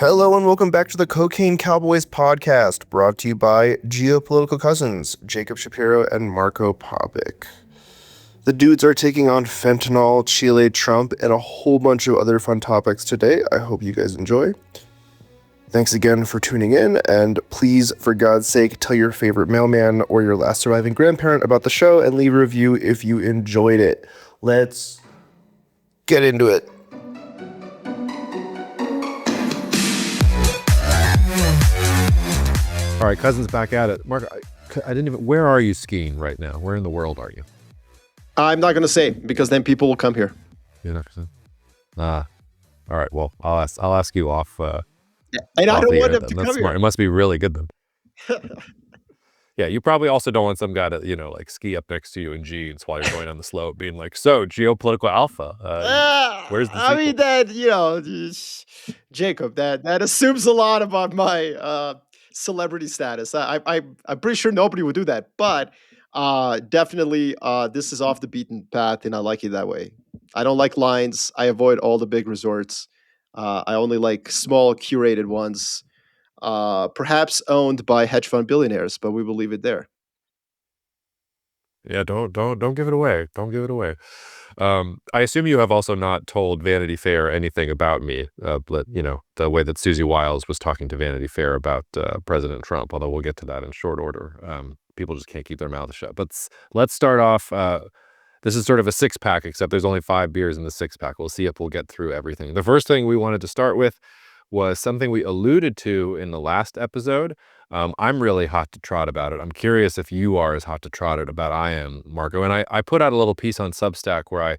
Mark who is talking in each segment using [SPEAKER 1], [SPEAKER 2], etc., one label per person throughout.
[SPEAKER 1] Hello and welcome back to the Cocaine Cowboys podcast, brought to you by geopolitical cousins Jacob Shapiro and Marco Popic. The dudes are taking on fentanyl, Chile, Trump, and a whole bunch of other fun topics today. I hope you guys enjoy. Thanks again for tuning in, and please, for God's sake, tell your favorite mailman or your last surviving grandparent about the show and leave a review if you enjoyed it. Let's get into it.
[SPEAKER 2] All right, cousins, back at it. Mark, I didn't even. Where are you skiing right now? Where in the world are you?
[SPEAKER 3] I'm not going to say because then people will come here.
[SPEAKER 2] You're not gonna say? All right. Well, I'll ask you off.
[SPEAKER 3] And I don't want them to come
[SPEAKER 2] smart.
[SPEAKER 3] here.
[SPEAKER 2] It must be really good then. Yeah, you probably also don't want some guy to like ski up next to you in jeans while you're going on the slope, being like, "So, geopolitical alpha. Where's the
[SPEAKER 3] I mean
[SPEAKER 2] sequel?"
[SPEAKER 3] that Jacob, that assumes a lot about my celebrity status. I'm pretty sure nobody would do that, but definitely this is off the beaten path, and I like it that way. I don't like lines. I avoid all the big resorts. I only like small curated ones, perhaps owned by hedge fund billionaires, but we will leave it there.
[SPEAKER 2] Yeah, don't give it away. Don't give it away. I assume you have also not told Vanity Fair anything about me, but the way that Susie Wiles was talking to Vanity Fair about President Trump. Although we'll get to that in short order. People just can't keep their mouths shut. But let's start off. This is sort of a six-pack, except there's only 5 beers in the six-pack. We'll see if we'll get through everything. The first thing we wanted to start with was something we alluded to in the last episode. I'm really hot to trot about it. I'm curious if you are as hot to trot it about I am, Marco. And I put out a little piece on Substack where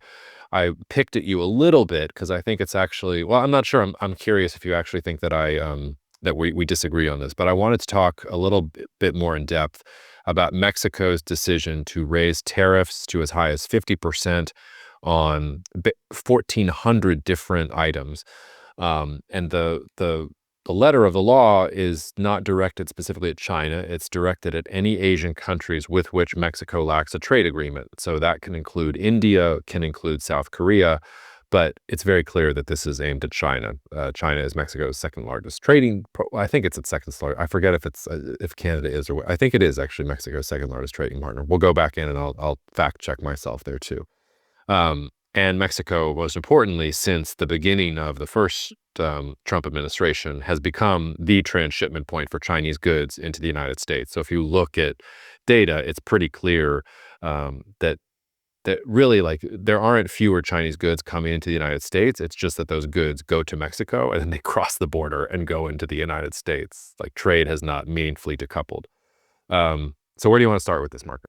[SPEAKER 2] I picked at you a little bit because I think it's actually, well, I'm not sure. I'm curious if you actually think that that we disagree on this, but I wanted to talk a little bit more in depth about Mexico's decision to raise tariffs to as high as 50% on 1,400 different items. And the letter of the law is not directed specifically at China. It's directed at any Asian countries with which Mexico lacks a trade agreement. So that can include India, can include South Korea, but it's very clear that this is aimed at China. China is Mexico's second largest trading. I think it's its second largest. I forget if Canada is, or I think it is actually Mexico's second largest trading partner. We'll go back in and I'll fact check myself there too. And Mexico, most importantly, since the beginning of the first Trump administration, has become the transshipment point for Chinese goods into the United States. So if you look at data, it's pretty clear that really, like, there aren't fewer Chinese goods coming into the United States. It's just that those goods go to Mexico and then they cross the border and go into the United States. Like, trade has not meaningfully decoupled. So where do you want to start with this, Marco?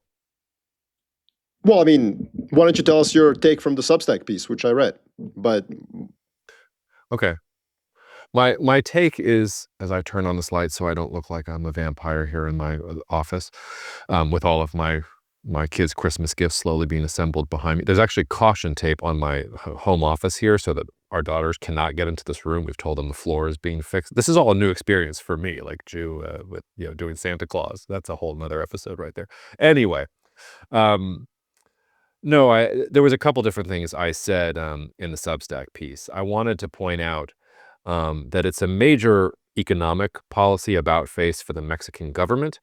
[SPEAKER 3] Well, I mean, why don't you tell us your take from the Substack piece, which I read? But
[SPEAKER 2] Okay. My take is, as I turn on the slide so I don't look like I'm a vampire here in my office, with all of my kids' Christmas gifts slowly being assembled behind me. There's actually caution tape on my home office here so that our daughters cannot get into this room. We've told them the floor is being fixed. This is all a new experience for me, like Jew with doing Santa Claus. That's a whole nother episode right there. Anyway, no, there was a couple different things I said in the Substack piece. I wanted to point out that it's a major economic policy about face for the Mexican government.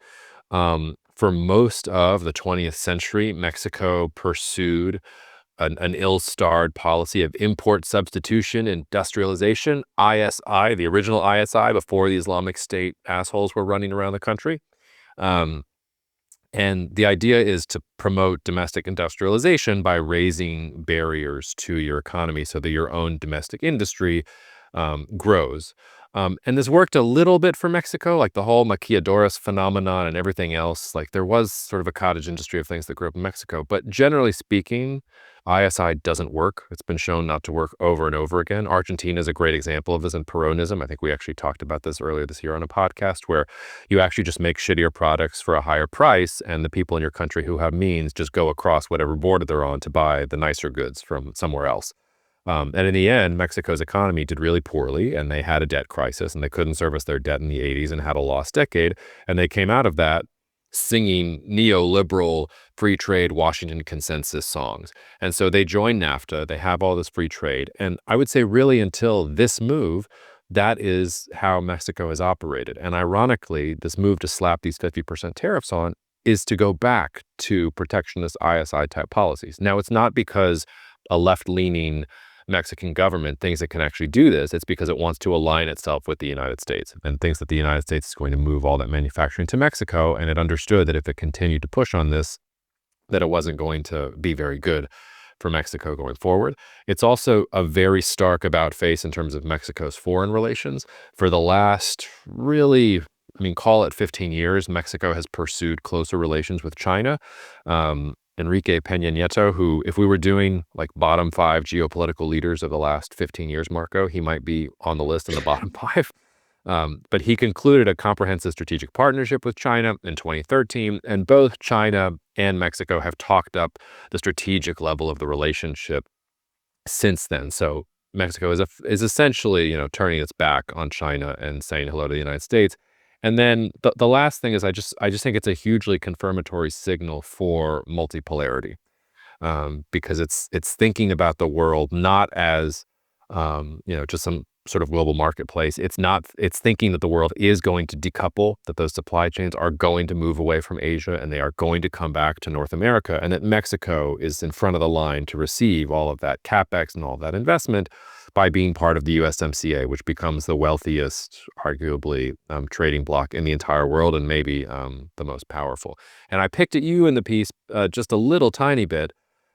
[SPEAKER 2] For most of the 20th century, Mexico pursued an ill-starred policy of import substitution, industrialization, ISI, the original ISI, before the Islamic State assholes were running around the country. And the idea is to promote domestic industrialization by raising barriers to your economy so that your own domestic industry grows. And this worked a little bit for Mexico, like the whole maquiladoras phenomenon and everything else. Like, there was sort of a cottage industry of things that grew up in Mexico. But generally speaking, ISI doesn't work. It's been shown not to work over and over again. Argentina is a great example of this in Peronism. I think we actually talked about this earlier this year on a podcast where you actually just make shittier products for a higher price, and the people in your country who have means just go across whatever border they're on to buy the nicer goods from somewhere else. And in the end, Mexico's economy did really poorly, and they had a debt crisis, and they couldn't service their debt in the 80s and had a lost decade. And they came out of that singing neoliberal free trade Washington consensus songs. And so they joined NAFTA. They have all this free trade. And I would say really until this move, that is how Mexico has operated. And ironically, this move to slap these 50% tariffs on is to go back to protectionist ISI type policies. Now, it's not because a left-leaning Mexican government thinks it can actually do this. It's because it wants to align itself with the United States and thinks that the United States is going to move all that manufacturing to Mexico. And it understood that if it continued to push on this, that it wasn't going to be very good for Mexico going forward. It's also a very stark about face in terms of Mexico's foreign relations. For the last call it 15 years, Mexico has pursued closer relations with China. Enrique Peña Nieto, who, if we were doing like bottom 5 geopolitical leaders of the last 15 years, Marco, he might be on the list in the bottom 5. But he concluded a comprehensive strategic partnership with China in 2013, and both China and Mexico have talked up the strategic level of the relationship since then. So Mexico is essentially, turning its back on China and saying hello to the United States. And then the last thing is I just think it's a hugely confirmatory signal for multipolarity, because it's thinking about the world not as just some sort of global marketplace. It's thinking that the world is going to decouple, that those supply chains are going to move away from Asia and they are going to come back to North America, and that Mexico is in front of the line to receive all of that capex and all of that investment by being part of the USMCA, which becomes the wealthiest, arguably, trading bloc in the entire world, and maybe the most powerful. And I picked at you in the piece just a little tiny bit,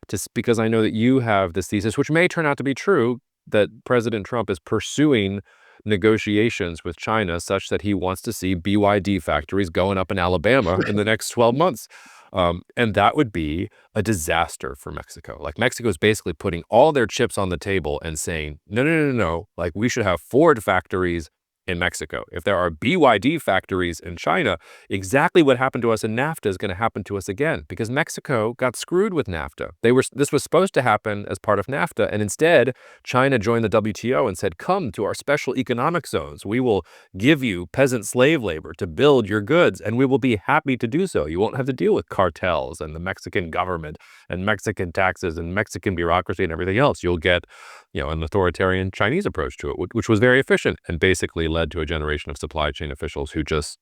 [SPEAKER 2] just because I know that you have this thesis, which may turn out to be true, that President Trump is pursuing negotiations with China such that he wants to see BYD factories going up in Alabama in the next 12 months. And that would be a disaster for Mexico. Like, Mexico is basically putting all their chips on the table and saying, no. Like, we should have Ford factories in Mexico. If there are BYD factories in China, exactly what happened to us in NAFTA is going to happen to us again, because Mexico got screwed with NAFTA. This was supposed to happen as part of NAFTA, and instead China joined the WTO and said, come to our special economic zones. We will give you peasant slave labor to build your goods, and we will be happy to do so. You won't have to deal with cartels and the Mexican government and Mexican taxes and Mexican bureaucracy and everything else. You'll get, an authoritarian Chinese approach to it, which was very efficient and basically led to a generation of supply chain officials who just,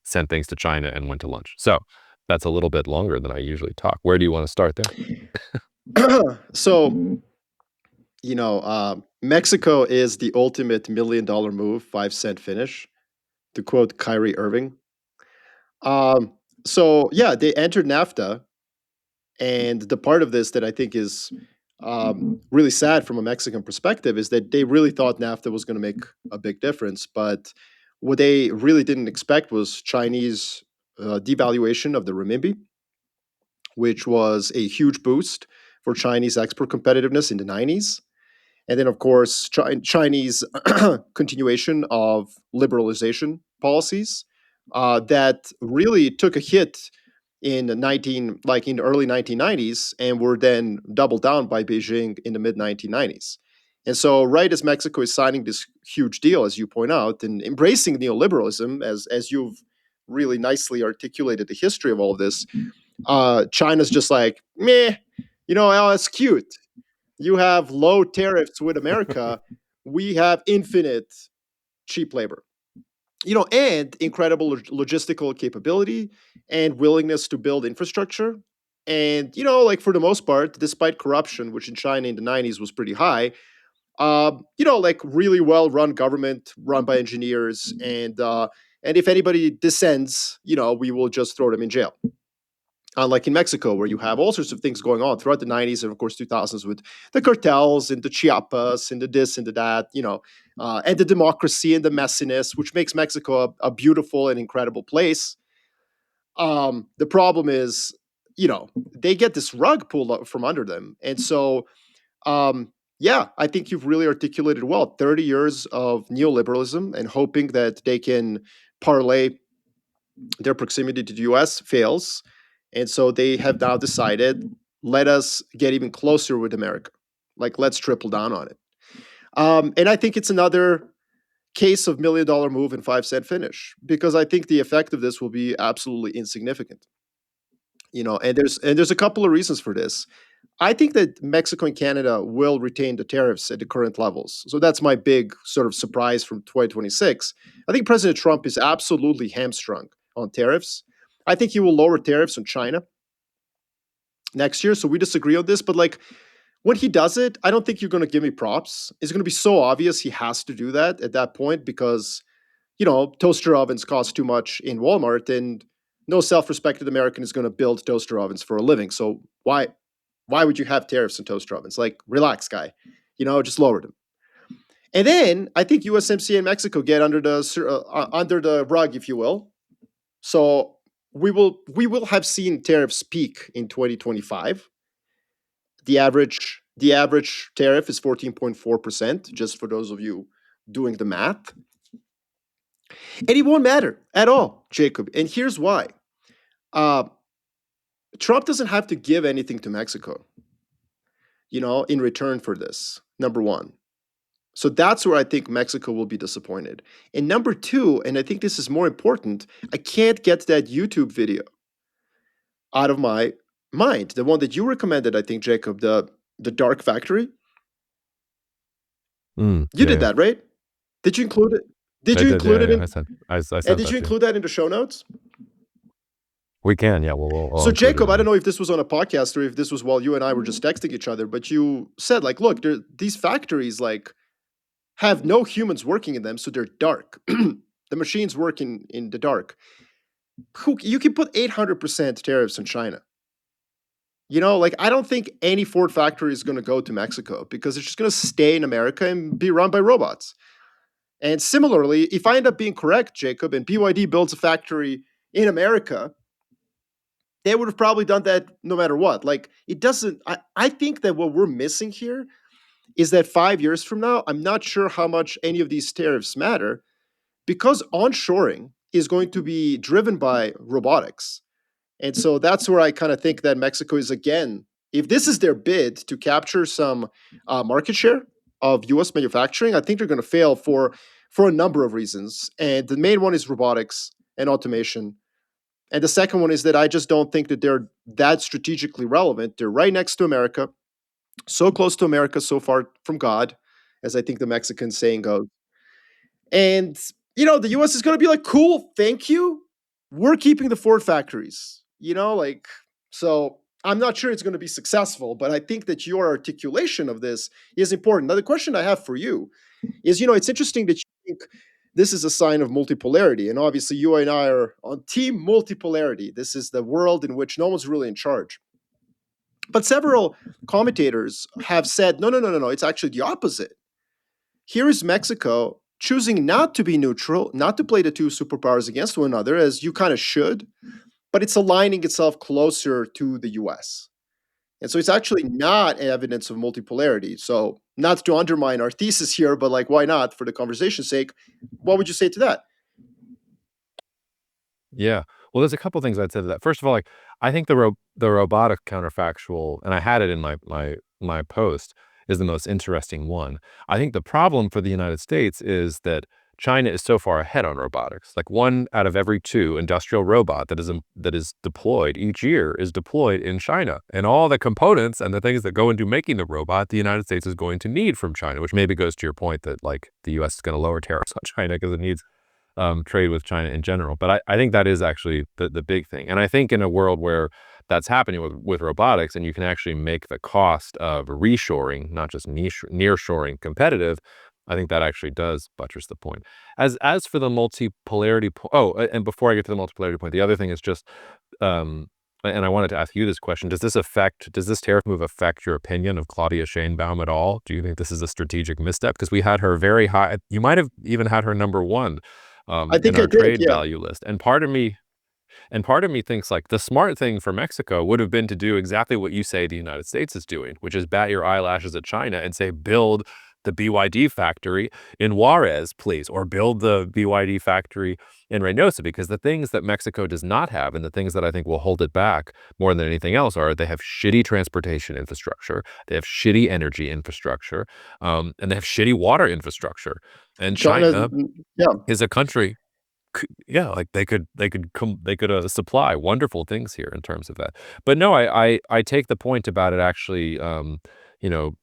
[SPEAKER 2] sent things to China and went to lunch. So that's a little bit longer than I usually talk. Where do you want to start there?
[SPEAKER 3] So, Mexico is the ultimate $1 million move, 5-cent finish, to quote Kyrie Irving. They entered NAFTA, and the part of this that I think is really sad from a Mexican perspective is that they really thought NAFTA was going to make a big difference, but what they really didn't expect was Chinese devaluation of the renminbi, which was a huge boost for Chinese export competitiveness in the 90s. And then, of course, Chinese continuation of liberalization policies that really took a hit in the early 1990s, and were then doubled down by Beijing in the mid 1990s. And so, right as Mexico is signing this huge deal, as you point out, and embracing neoliberalism, as you've really nicely articulated the history of all of this, China's just like, meh, it's cute. You have low tariffs with America. We have infinite cheap labor, and incredible logistical capability and willingness to build infrastructure. And, for the most part, despite corruption, which in China in the 90s was pretty high, really well run government run by engineers. And if anybody dissents, we will just throw them in jail. Unlike in Mexico, where you have all sorts of things going on throughout the 90s and, of course, 2000s with the cartels and the Chiapas and the this and the that, and the democracy and the messiness, which makes Mexico a beautiful and incredible place. The problem is, they get this rug pulled out from under them. And so, I think you've really articulated well 30 years of neoliberalism and hoping that they can parlay their proximity to the US fails. And so they have now decided, let us get even closer with America. Like, let's triple down on it. And I think it's another case of $1 million move and 5-cent finish, because I think the effect of this will be absolutely insignificant. And there's a couple of reasons for this. I think that Mexico and Canada will retain the tariffs at the current levels. So that's my big sort of surprise from 2026. I think President Trump is absolutely hamstrung on tariffs. I think he will lower tariffs on China next year. So we disagree on this, but like when he does it, I don't think you're going to give me props. It's going to be so obvious he has to do that at that point because, toaster ovens cost too much in Walmart and no self-respected American is going to build toaster ovens for a living. So why would you have tariffs on toaster ovens? Like, relax, guy. Just lower them. And then I think USMCA and Mexico get under the rug, if you will. So we will have seen tariffs peak in 2025. The average tariff is 14.4%, just for those of you doing the math. And it won't matter at all, Jacob. And here's why. Trump doesn't have to give anything to Mexico, in return for this, number one. So that's where I think Mexico will be disappointed. And number two, and I think this is more important, I can't get that YouTube video out of my mind. The one that you recommended, I think, Jacob, the Dark Factory. You did that, right? Did you include it? Did you include it in?
[SPEAKER 2] I said
[SPEAKER 3] And did you include that in the show notes?
[SPEAKER 2] We can, yeah. We'll
[SPEAKER 3] So Jacob, I don't know if this was on a podcast or if this was while you and I were just texting each other, but you said like, look, these factories like have no humans working in them, so they're dark. The machines work in the dark. You can put 800% tariffs on China. I don't think any Ford factory is going to go to Mexico because it's just going to stay in America and be run by robots. And similarly, if I end up being correct, Jacob, and BYD builds a factory in America, they would have probably done that no matter what. Like, it doesn't, I think that what we're missing here is that 5 years from now, I'm not sure how much any of these tariffs matter because onshoring is going to be driven by robotics. And so that's where I kind of think that Mexico is, again, if this is their bid to capture some market share of US manufacturing, I think they're going to fail for a number of reasons. And the main one is robotics and automation. And the second one is that I just don't think that they're that strategically relevant. They're right next to America, so close to America, so far from God, as I think the Mexican saying goes. And, the US is going to be like, cool, thank you. We're keeping the Ford factories, so I'm not sure it's going to be successful, but I think that your articulation of this is important. Now, the question I have for you is, it's interesting that you think this is a sign of multipolarity. And obviously, you and I are on team multipolarity. This is the world in which no one's really in charge. But several commentators have said, no, it's actually the opposite. Here is Mexico choosing not to be neutral, not to play the two superpowers against one another, as you kind of should, but it's aligning itself closer to the US. And so it's actually not evidence of multipolarity. So, not to undermine our thesis here, but like, why not, for the conversation's sake? What would you say to that?
[SPEAKER 2] Yeah. Well, there's a couple things I'd say to that. First of all, like I think the robotic counterfactual, and I had it in my post, is the most interesting one. I think the problem for the United States is that China is so far ahead on robotics. Like 1 out of every 2 industrial robot that is deployed each year is deployed in China, and all the components and the things that go into making the robot, the United States is going to need from China, which maybe goes to your point that like the U.S. is going to lower tariffs on China because it needs trade with China in general. But I think that is actually the big thing. And I think in a world where that's happening with robotics and you can actually make the cost of reshoring, not just nearshoring, competitive, I think that actually does buttress the point. As for the multipolarity and before I get to the multipolarity point, the other thing is just, and I wanted to ask you this question, does this tariff move affect your opinion of Claudia Sheinbaum at all? Do you think this is a strategic misstep? Because we had her very high, you might have even had her number 1
[SPEAKER 3] I think
[SPEAKER 2] in our
[SPEAKER 3] I did,
[SPEAKER 2] trade
[SPEAKER 3] yeah.
[SPEAKER 2] value list. And part of me thinks like the smart thing for Mexico would have been to do exactly what you say the United States is doing, which is bat your eyelashes at China and say, build the BYD factory in Juarez, please, or build the BYD factory in Reynosa, because the things that Mexico does not have and the things that I think will hold it back more than anything else are they have shitty transportation infrastructure, they have shitty energy infrastructure, and they have shitty water infrastructure. And China
[SPEAKER 3] Yeah.
[SPEAKER 2] is a country yeah, like they could supply wonderful things here in terms of that. But no, I take the point about it actually,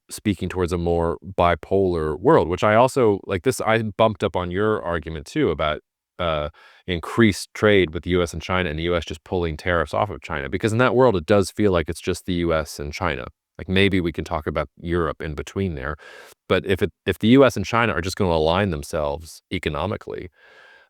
[SPEAKER 2] speaking towards a more bipolar world, which I also like this. I bumped up on your argument too about uh, increased trade with the U.S. and China, and the U.S. just pulling tariffs off of China, because in that world it does feel like it's just the U.S. and China. Like maybe we can talk about Europe in between there, but if the U.S. and China are just going to align themselves economically,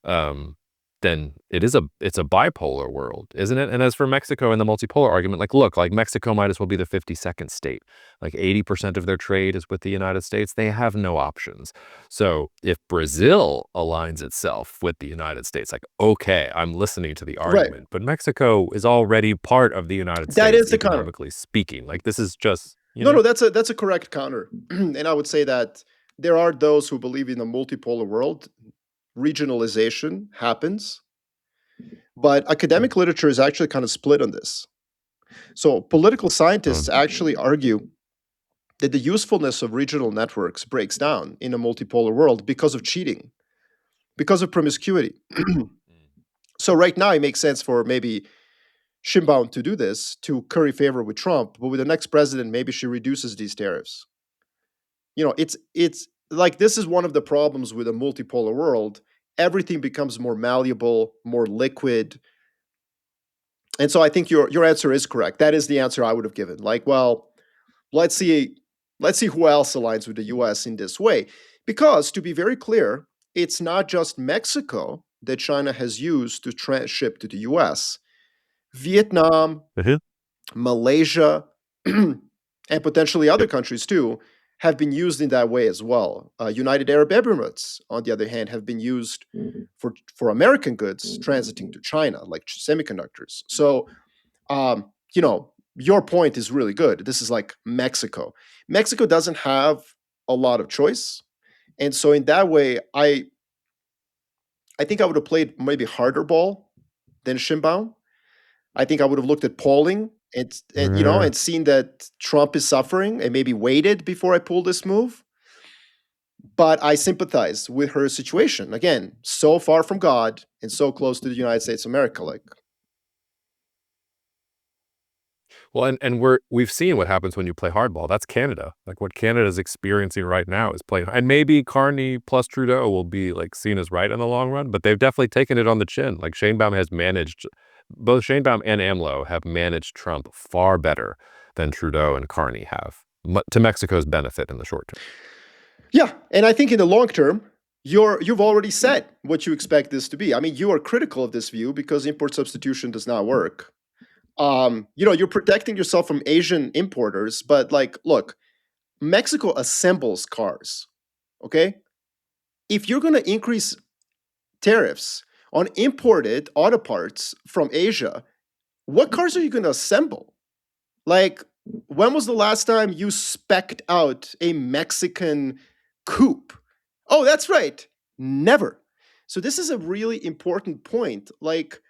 [SPEAKER 2] um, then it's a bipolar world, isn't it? And as for Mexico and the multipolar argument, like look, like Mexico might as well be the 52nd state. Like 80% of their trade is with the United States. They have no options. So if Brazil aligns itself with the United States, like okay, I'm listening to the
[SPEAKER 3] Right.
[SPEAKER 2] argument, but Mexico is already part of the United
[SPEAKER 3] That
[SPEAKER 2] States
[SPEAKER 3] is the counter.
[SPEAKER 2] economically speaking. Like this is just,
[SPEAKER 3] No, that's a correct counter. And I would say that there are those who believe in a multipolar world. Regionalization happens, but academic literature is actually kind of split on this. So political scientists actually argue that the usefulness of regional networks breaks down in a multipolar world because of cheating, because of promiscuity. So right now it makes sense for maybe Sheinbaum to do this to curry favor with Trump, but with the next president, maybe she reduces these tariffs. It's like this is one of the problems with a multipolar world. Everything becomes more malleable, more liquid. And so I think your answer is correct. That is the answer I would have given. Like, well, let's see who else aligns with the US in this way. Because to be very clear, it's not just Mexico that China has used to ship to the US. Vietnam,
[SPEAKER 2] Mhm.
[SPEAKER 3] Malaysia, and potentially other countries too have been used in that way as well. United Arab Emirates, on the other hand, have been used for American goods transiting to China, like semiconductors. So, your point is really good. This is like Mexico. Mexico doesn't have a lot of choice, and so in that way, I think I would have played maybe harder ball than Sheinbaum. I think I would have looked at polling
[SPEAKER 2] Yeah.
[SPEAKER 3] and seen that Trump is suffering and maybe waited before I pull this move. But I sympathize with her situation. Again, so far from God and so close to the United States of America. Like,
[SPEAKER 2] Well, and we've seen what happens when you play hardball. That's Canada. Like what Canada is experiencing right now is playing. And maybe Carney plus Trudeau will be like seen as right in the long run, but they've definitely taken it on the chin. Like Sheinbaum has managed, both Sheinbaum and AMLO have managed Trump far better than Trudeau and Carney have, to Mexico's benefit in the short term.
[SPEAKER 3] yeah, and I think in the long term, you've already said what you expect this to be. I mean, you are critical of this view because import substitution does not work. You're protecting yourself from Asian importers, but like, look, Mexico assembles cars. Okay, if you're going to increase tariffs on imported auto parts from Asia, what cars are you going to assemble? Like, when was the last time you specced out a Mexican coupe? Oh, that's right. Never. So, this is a really important point. Like,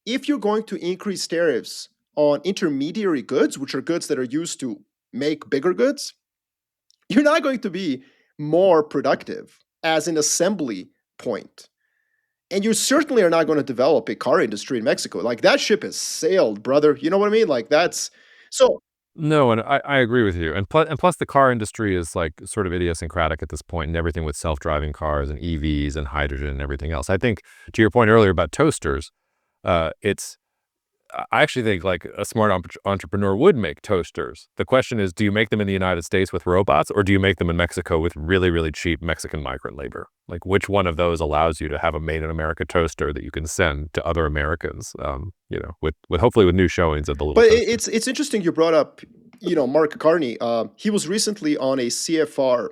[SPEAKER 3] if you're going to increase tariffs on intermediary goods, which are goods that are used to make bigger goods, you're not going to be more productive as an assembly point. And you certainly are not going to develop a car industry in Mexico. Like that ship has sailed, brother. You know what I mean? Like that's so.
[SPEAKER 2] No, and I agree with you. And plus the car industry is like sort of idiosyncratic at this point, and everything with self-driving cars and EVs and hydrogen and everything else. I think to your point earlier about toasters, it's I actually think like a smart entrepreneur would make toasters. The question is, do you make them in the United States with robots, or do you make them in Mexico with really, really cheap Mexican migrant labor? Like which one of those allows you to have a made in America toaster that you can send to other Americans, with hopefully with new showings of the little
[SPEAKER 3] But
[SPEAKER 2] toaster.
[SPEAKER 3] it's interesting you brought up, Mark Carney. He was recently on a CFR.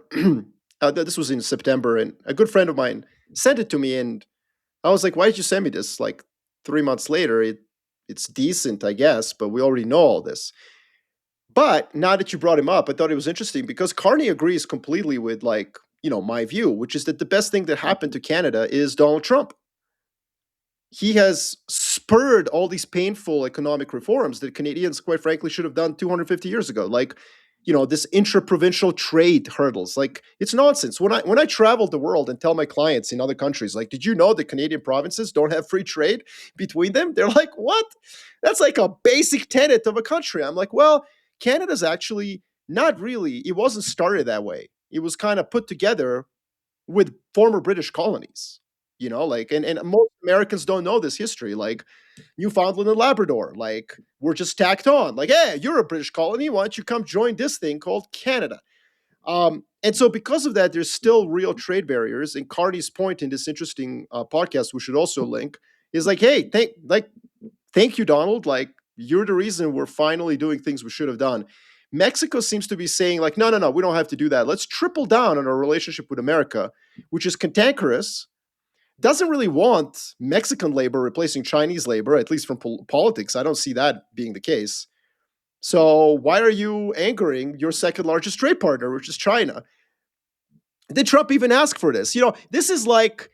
[SPEAKER 3] This was in September, and a good friend of mine sent it to me, and I was like, "Why did you send me this?" Like 3 months later, it's decent, I guess, but we already know all this. But now that you brought him up, I thought it was interesting because Carney agrees completely with like, my view, which is that the best thing that happened to Canada is Donald Trump. He has spurred all these painful economic reforms that Canadians, quite frankly, should have done 250 years ago. Like, this intra-provincial trade hurdles. Like, it's nonsense. When I travel the world and tell my clients in other countries, like, did you know the Canadian provinces don't have free trade between them? They're like, what? That's like a basic tenet of a country. I'm like, well, Canada's actually not really. It wasn't started that way. It was kind of put together with former British colonies. And most Americans don't know this history. Like, Newfoundland and Labrador, like, were just tacked on. Like, hey, you're a British colony. Why don't you come join this thing called Canada? And so, because of that, there's still real trade barriers. And Carney's point in this interesting podcast, we should also link, is like, hey, thank you, Donald. Like, you're the reason we're finally doing things we should have done. Mexico seems to be saying, like, no, we don't have to do that. Let's triple down on our relationship with America, which is cantankerous, doesn't really want Mexican labor replacing Chinese labor, at least from politics. I don't see that being the case. So why are you angering your second largest trade partner, which is China? Did Trump even ask for this? This is like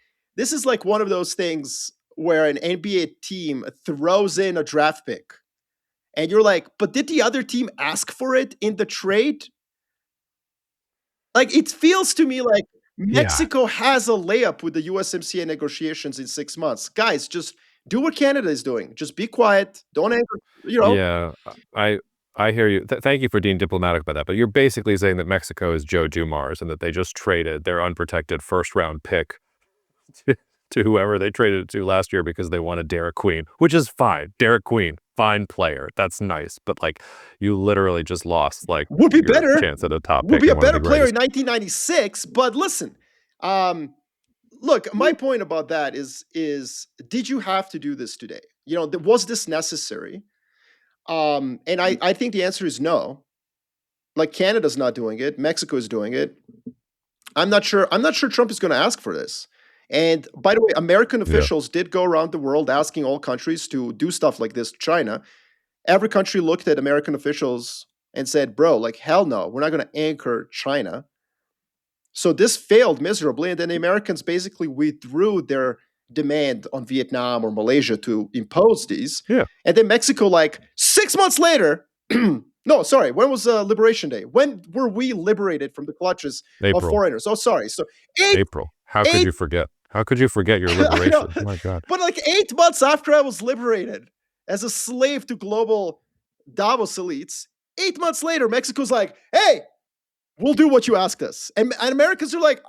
[SPEAKER 3] one of those things where an NBA team throws in a draft pick, and you're like, but did the other team ask for it in the trade? Like, it feels to me like Mexico has a layup with the USMCA negotiations in 6 months. Guys, just do what Canada is doing. Just be quiet. Don't anger.
[SPEAKER 2] Yeah, I hear you. Thank you for being diplomatic about that. But you're basically saying that Mexico is Joe Dumars and that they just traded their unprotected first-round pick to whoever they traded it to last year because they wanted Derek Queen, which is fine. Derek Queen, fine player. That's nice. But like, you literally just lost like
[SPEAKER 3] would be
[SPEAKER 2] your
[SPEAKER 3] better
[SPEAKER 2] chance at a top pick.
[SPEAKER 3] Would be a
[SPEAKER 2] and one of the
[SPEAKER 3] better player in
[SPEAKER 2] greatest.
[SPEAKER 3] 1996. But listen, look, my point about that is did you have to do this today? Was this necessary? And I think the answer is no. Like, Canada's not doing it. Mexico is doing it. I'm not sure Trump is going to ask for this. And by the way, American officials did go around the world asking all countries to do stuff like this to China. Every country looked at American officials and said, bro, like, hell no, we're not going to anchor China. So this failed miserably. And then the Americans basically withdrew their demand on Vietnam or Malaysia to impose these.
[SPEAKER 2] Yeah.
[SPEAKER 3] And then Mexico, like 6 months later, no, sorry, when was Liberation Day? When were we liberated from the clutches of foreigners? Oh, sorry. So
[SPEAKER 2] April. How could you forget? How could you forget your liberation? Oh my God.
[SPEAKER 3] But like 8 months after I was liberated as a slave to global Davos elites, 8 months later, Mexico's like, hey, we'll do what you asked us. And Americans are like,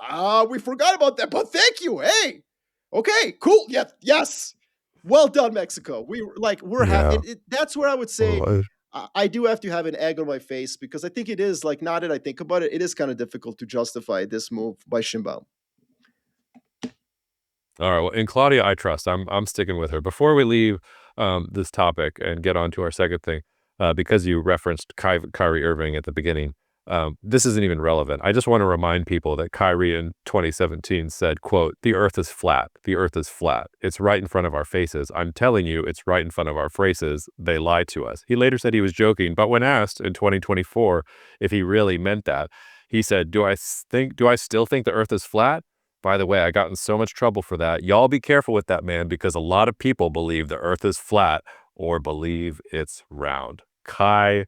[SPEAKER 3] we forgot about that, but thank you. Hey, okay, cool. Yeah, yes. Well done, Mexico. We're happy. That's where I would say I do have to have an egg on my face, because I think it is, like, now that I think about it, it is kind of difficult to justify this move by Sheinbaum.
[SPEAKER 2] All right. Well, in Claudia, I trust. I'm sticking with her. Before we leave this topic and get on to our second thing, because you referenced Kyrie Irving at the beginning, this isn't even relevant. I just want to remind people that Kyrie in 2017 said, quote, "The earth is flat. The earth is flat. It's right in front of our faces. I'm telling you, it's right in front of our faces. They lie to us." He later said he was joking, but when asked in 2024 if he really meant that, he said, do I still think the earth is flat? By the way, I got in so much trouble for that. Y'all be careful with that, man, because a lot of people believe the earth is flat or believe it's round. Kyrie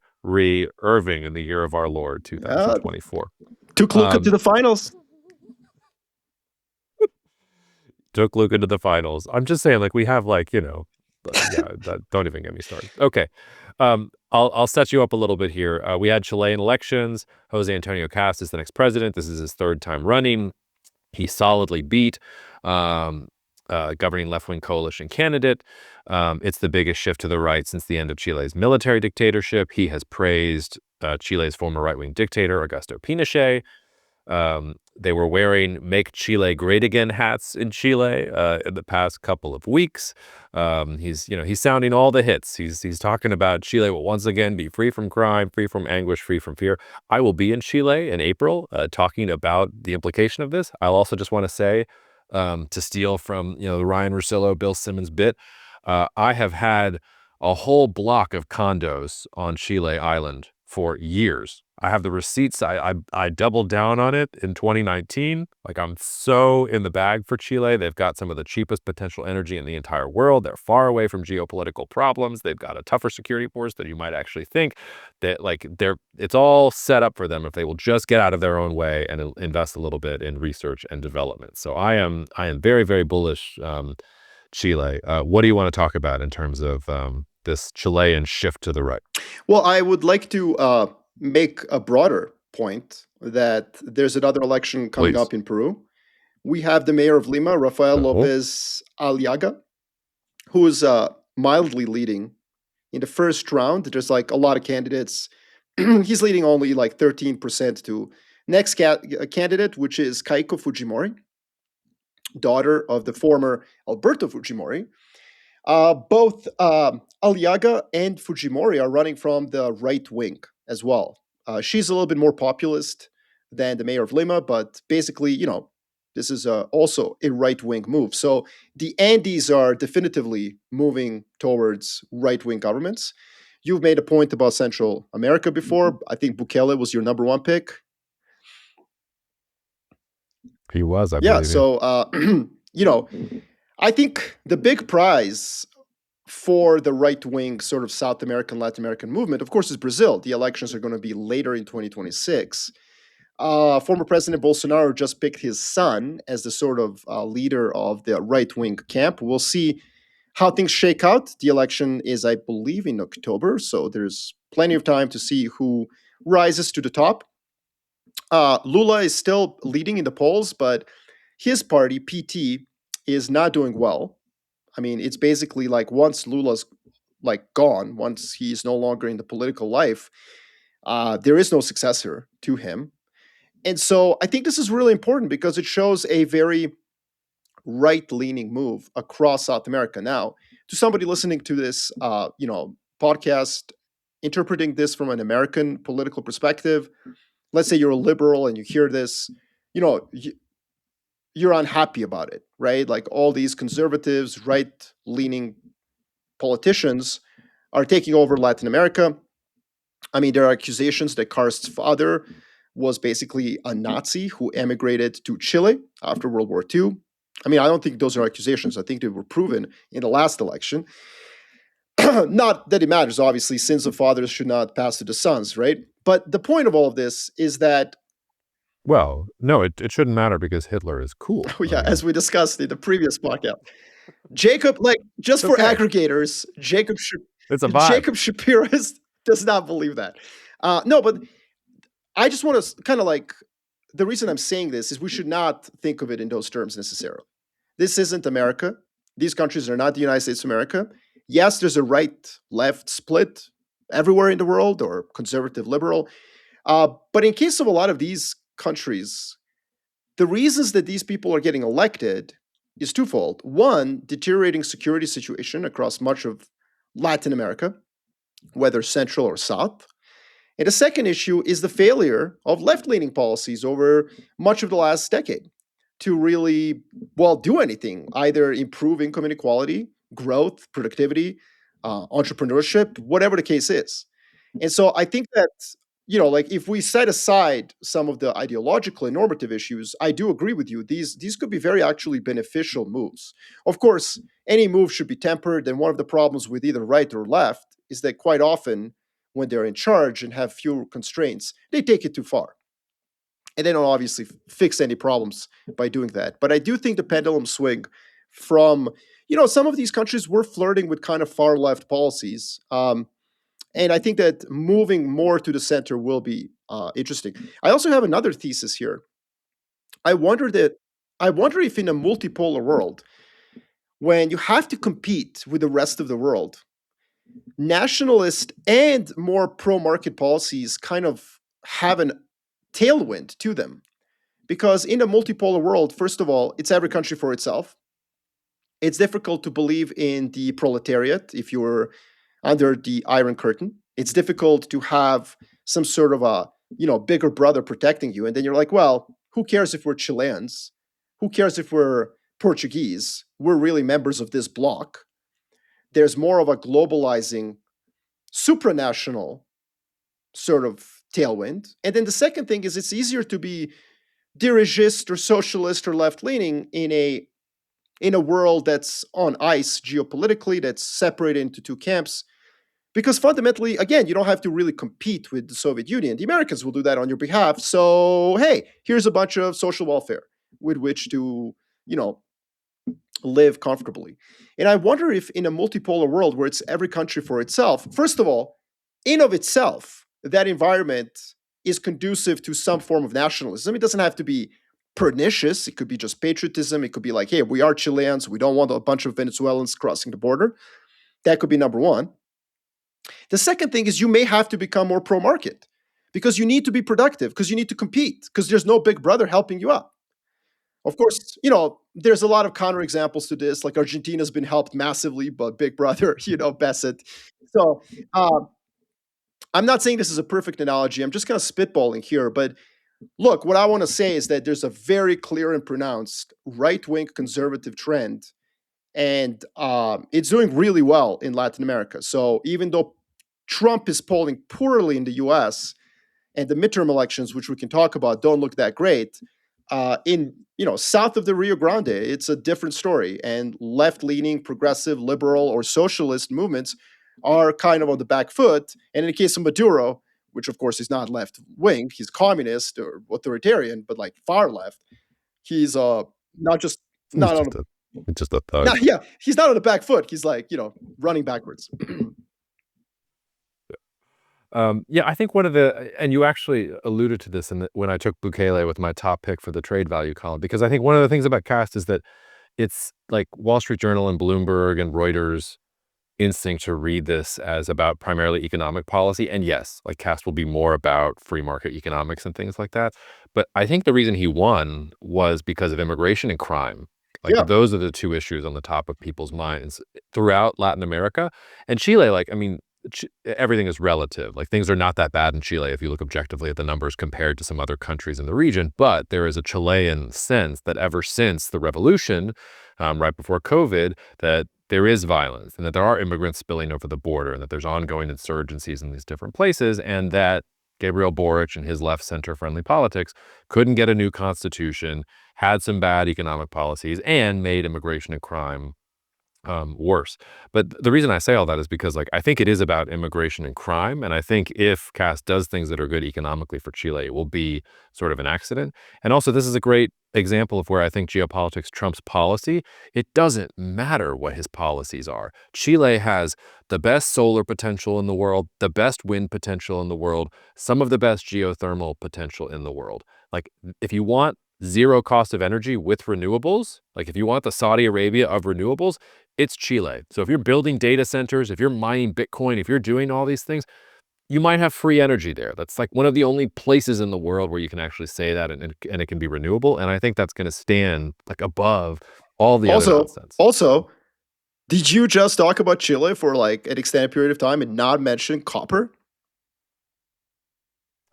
[SPEAKER 2] Irving in the year of our Lord, 2024.
[SPEAKER 3] Took Luka to the finals.
[SPEAKER 2] Took Luka to the finals. I'm just saying, like, we have, like, don't even get me started. Okay. I'll set you up a little bit here. We had Chilean elections. Jose Antonio Cast is the next president. This is his third time running. He solidly beat governing left-wing coalition candidate. It's the biggest shift to the right since the end of Chile's military dictatorship. He has praised Chile's former right-wing dictator, Augusto Pinochet. They were wearing "Make Chile Great Again" hats in Chile in the past couple of weeks. He's sounding all the hits. He's talking about Chile will once again be free from crime, free from anguish, free from fear. I will be in Chile in April talking about the implication of this. I'll also just want to say, to steal from the Ryan Russillo, Bill Simmons bit, I have had a whole block of condos on Chile Island for years. I have the receipts. I doubled down on it in 2019. Like, I'm so in the bag for Chile. They've got some of the cheapest potential energy in the entire world. They're far away from geopolitical problems. They've got a tougher security force than you might actually think. That, like, it's all set up for them if they will just get out of their own way and invest a little bit in research and development. So I am very, very bullish. Chile. What do you want to talk about in terms of this Chilean shift to the right?
[SPEAKER 3] Well, I would like to make a broader point that there's another election coming
[SPEAKER 2] Please.
[SPEAKER 3] up in Peru. We have the mayor of Lima, Rafael
[SPEAKER 2] Oh,
[SPEAKER 3] Lopez Aliaga, who is mildly leading in the first round. There's like a lot of candidates. He's leading only like 13% to next candidate, which is Keiko Fujimori, daughter of the former Alberto Fujimori. Both Aliaga and Fujimori are running from the right wing as well. She's a little bit more populist than the mayor of Lima, but basically, this is also a right wing move. So the Andes are definitively moving towards right wing governments. You've made a point about Central America before. I think Bukele was your number one pick.
[SPEAKER 2] he was, I
[SPEAKER 3] Yeah.
[SPEAKER 2] believe.
[SPEAKER 3] So, I think the big prize for the right wing sort of South American, Latin American movement, of course, is Brazil. The elections are going to be later in 2026. Former President Bolsonaro just picked his son as the sort of leader of the right wing camp. We'll see how things shake out. The election is, I believe, in October. So there's plenty of time to see who rises to the top. Lula is still leading in the polls, but his party, PT, is not doing well. I mean, it's basically like once Lula's like gone, once he's no longer in the political life, there is no successor to him. And so I think this is really important because it shows a very right-leaning move across South America. Now, to somebody listening to this, podcast, interpreting this from an American political perspective, let's say you're a liberal and you hear this, you know, you're unhappy about it, right? Like all these conservatives, right-leaning politicians are taking over Latin America. I mean, there are accusations that Karst's father was basically a Nazi who emigrated to Chile after World War II. I mean, I don't think those are accusations. I think they were proven in the last election. Not that it matters, obviously, sins of fathers should not pass to the sons, right? But the point of all of this is that,
[SPEAKER 2] Well, no, it shouldn't matter because Hitler is cool.
[SPEAKER 3] oh yeah, as we discussed in the previous podcast, Jacob, like just
[SPEAKER 2] It's
[SPEAKER 3] for
[SPEAKER 2] okay.
[SPEAKER 3] aggregators,
[SPEAKER 2] It's a vibe.
[SPEAKER 3] Jacob Shapiro does not believe that. No, but I just want to kind of like the reason I'm saying this is we should not think of it in those terms necessarily. This isn't America. These countries are not the United States of America. Yes, there's a right left split everywhere in the world or conservative liberal. But in case of a lot of these countries, the reasons that these people are getting elected is twofold. One, deteriorating security situation across much of Latin America, whether central or south. And the second issue is the failure of left leaning policies over much of the last decade to really, well, do anything, either improve income inequality, growth, productivity, entrepreneurship, whatever the case is. And so I think that, like if we set aside some of the ideological and normative issues, I do agree with you. These could be very actually beneficial moves. Of course, any move should be tempered. And one of the problems with either right or left is that quite often when they're in charge and have fewer constraints, they take it too far. And they don't obviously fix any problems by doing that. But I do think the pendulum swing from, some of these countries were flirting with kind of far left policies. And I think that moving more to the center will be interesting. I also have another thesis here. I wonder if in a multipolar world, when you have to compete with the rest of the world, nationalist and more pro-market policies kind of have an tailwind to them. Because in a multipolar world, first of all, it's every country for itself. It's difficult to believe in the proletariat if you're under the Iron Curtain. It's difficult to have some sort of a, bigger brother protecting you. And then you're like, well, who cares if we're Chileans? Who cares if we're Portuguese? We're really members of this bloc. There's more of a globalizing, supranational sort of tailwind. And then the second thing is it's easier to be dirigist or socialist or left leaning in a world that's on ice geopolitically, that's separated into two camps. Because fundamentally, again, you don't have to really compete with the Soviet Union. The Americans will do that on your behalf. So, hey, here's a bunch of social welfare with which to, you know, live comfortably. And I wonder if in a multipolar world where it's every country for itself, first of all, in of itself, that environment is conducive to some form of nationalism. It doesn't have to be pernicious. It could be just patriotism. It could be like, hey, we are Chileans. We don't want a bunch of Venezuelans crossing the border. That could be number one. The second thing is you may have to become more pro market because you need to be productive, because you need to compete, because there's no big brother helping you out. Of course, there's a lot of counterexamples to this. Like Argentina's been helped massively, but Big Brother, Bassett. So I'm not saying this is a perfect analogy. I'm just kind of spitballing here. But look, what I want to say is that there's a very clear and pronounced right-wing conservative trend, and it's doing really well in Latin America. So even though Trump is polling poorly in the U.S. and the midterm elections, which we can talk about, don't look that great, in south of the Rio Grande, it's a different story. And left-leaning, progressive, liberal, or socialist movements are kind of on the back foot. And in the case of Maduro, which of course is not left-wing, he's communist or authoritarian, but like far left. He's not just not on
[SPEAKER 2] just a thug.
[SPEAKER 3] yeah, he's not on the back foot. He's like running backwards.
[SPEAKER 2] Yeah, I think one of and you actually alluded to this when I took Bukele with my top pick for the trade value column, because I think one of the things about Cast is that it's like Wall Street Journal and Bloomberg and Reuters instinct to read this as about primarily economic policy. And yes, like Cast will be more about free market economics and things like that. But I think the reason he won was because of immigration and crime. Like those are the two issues on the top of people's minds throughout Latin America. And Chile, everything is relative. Like things are not that bad in Chile if you look objectively at the numbers compared to some other countries in the region. But there is a Chilean sense that ever since the revolution, right before COVID, that there is violence and that there are immigrants spilling over the border and that there's ongoing insurgencies in these different places, and that Gabriel Boric and his left center friendly politics couldn't get a new constitution, had some bad economic policies, and made immigration and crime worse. But the reason I say all that is because I think it is about immigration and crime. And I think if Cast does things that are good economically for Chile, it will be sort of an accident. And also, this is a great example of where I think geopolitics trumps policy. It doesn't matter what his policies are. Chile has the best solar potential in the world, the best wind potential in the world, some of the best geothermal potential in the world. Like, if you want zero cost of energy with renewables, like if you want the Saudi Arabia of renewables, it's Chile. So if you're building data centers, if you're mining Bitcoin, if you're doing all these things, you might have free energy there. That's like one of the only places in the world where you can actually say that and it can be renewable. And I think that's going to stand above all the other nonsense.
[SPEAKER 3] Also, did you just talk about Chile for an extended period of time and not mention copper?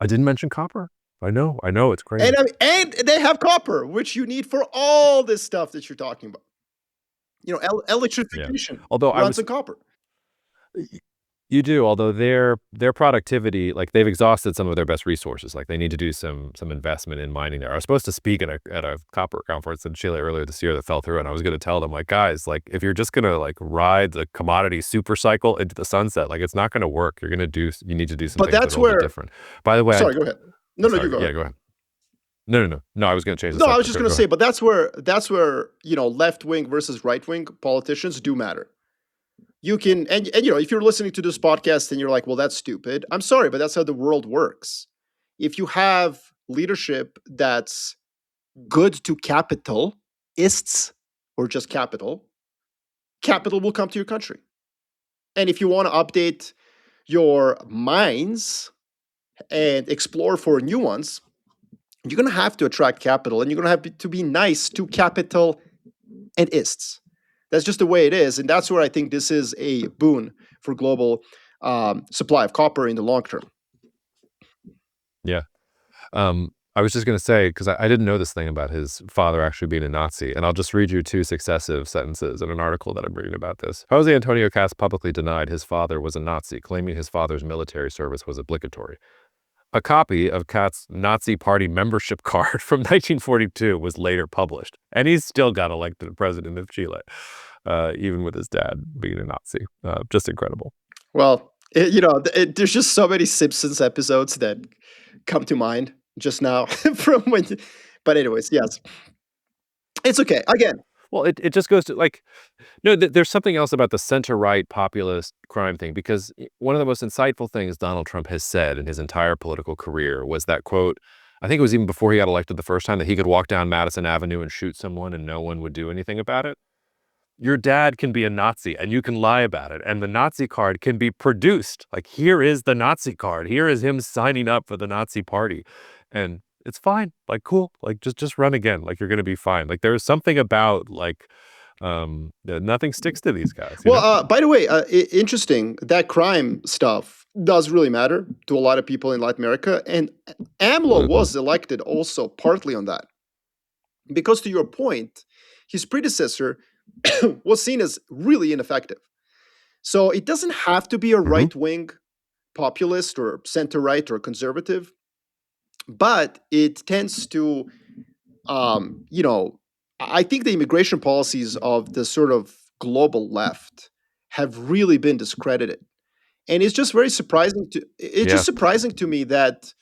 [SPEAKER 2] I didn't mention copper. I know, it's crazy.
[SPEAKER 3] And they have copper, which you need for all this stuff that you're talking about. Electrification runs on copper.
[SPEAKER 2] You do, although their productivity, they've exhausted some of their best resources. They need to do some investment in mining there. I was supposed to speak at a copper conference in Chile earlier this year that fell through, and I was going to tell them, guys, if you're just going to ride the commodity super cycle into the sunset, it's not going to work. You need to do some things that are a little different. By the way,
[SPEAKER 3] sorry, go ahead. No, you go.
[SPEAKER 2] Yeah, go ahead. No, I was going to change.
[SPEAKER 3] No, I was just going to say, but that's where left wing versus right wing politicians do matter. You can, and if you're listening to this podcast and you're like, well, that's stupid. I'm sorry, but that's how the world works. If you have leadership that's good to capitalists or just capital will come to your country. And if you want to update your minds and explore for new ones, you're going to have to attract capital, and you're going to have to be nice to capital and ists. That's just the way it is, and that's where I think this is a boon for global supply of copper in the long term.
[SPEAKER 2] Yeah. I was just going to say, because I didn't know this thing about his father actually being a Nazi, and I'll just read you two successive sentences in an article that I'm reading about this. Jose Antonio Cast publicly denied his father was a Nazi, claiming his father's military service was obligatory. A copy of Kat's Nazi Party membership card from 1942 was later published, and he's still got elected president of Chile, even with his dad being a Nazi. Just incredible.
[SPEAKER 3] Well, there's just so many Simpsons episodes that come to mind just now from when. But anyways, yes, it's okay. Again,
[SPEAKER 2] Well, it just goes to like, no, there's something else about the center-right populist crime thing, because one of the most insightful things Donald Trump has said in his entire political career was that quote, I think it was even before he got elected the first time, that he could walk down Madison Avenue and shoot someone and no one would do anything about it. Your dad can be a Nazi and you can lie about it. And the Nazi card can be produced. Like, here is the Nazi card. Here is him signing up for the Nazi party. And it's fine. Like, cool. Like, just run again. Like, you're going to be fine. Like, there's something about, like, nothing sticks to these guys.
[SPEAKER 3] Well, by the way, interesting, that crime stuff does really matter to a lot of people in Latin America. And AMLO was elected also partly on that. Because to your point, his predecessor was seen as really ineffective. So it doesn't have to be a right-wing populist or center-right or conservative, but it tends to, I think the immigration policies of the sort of global left have really been discredited. And it's just very surprising surprising to me that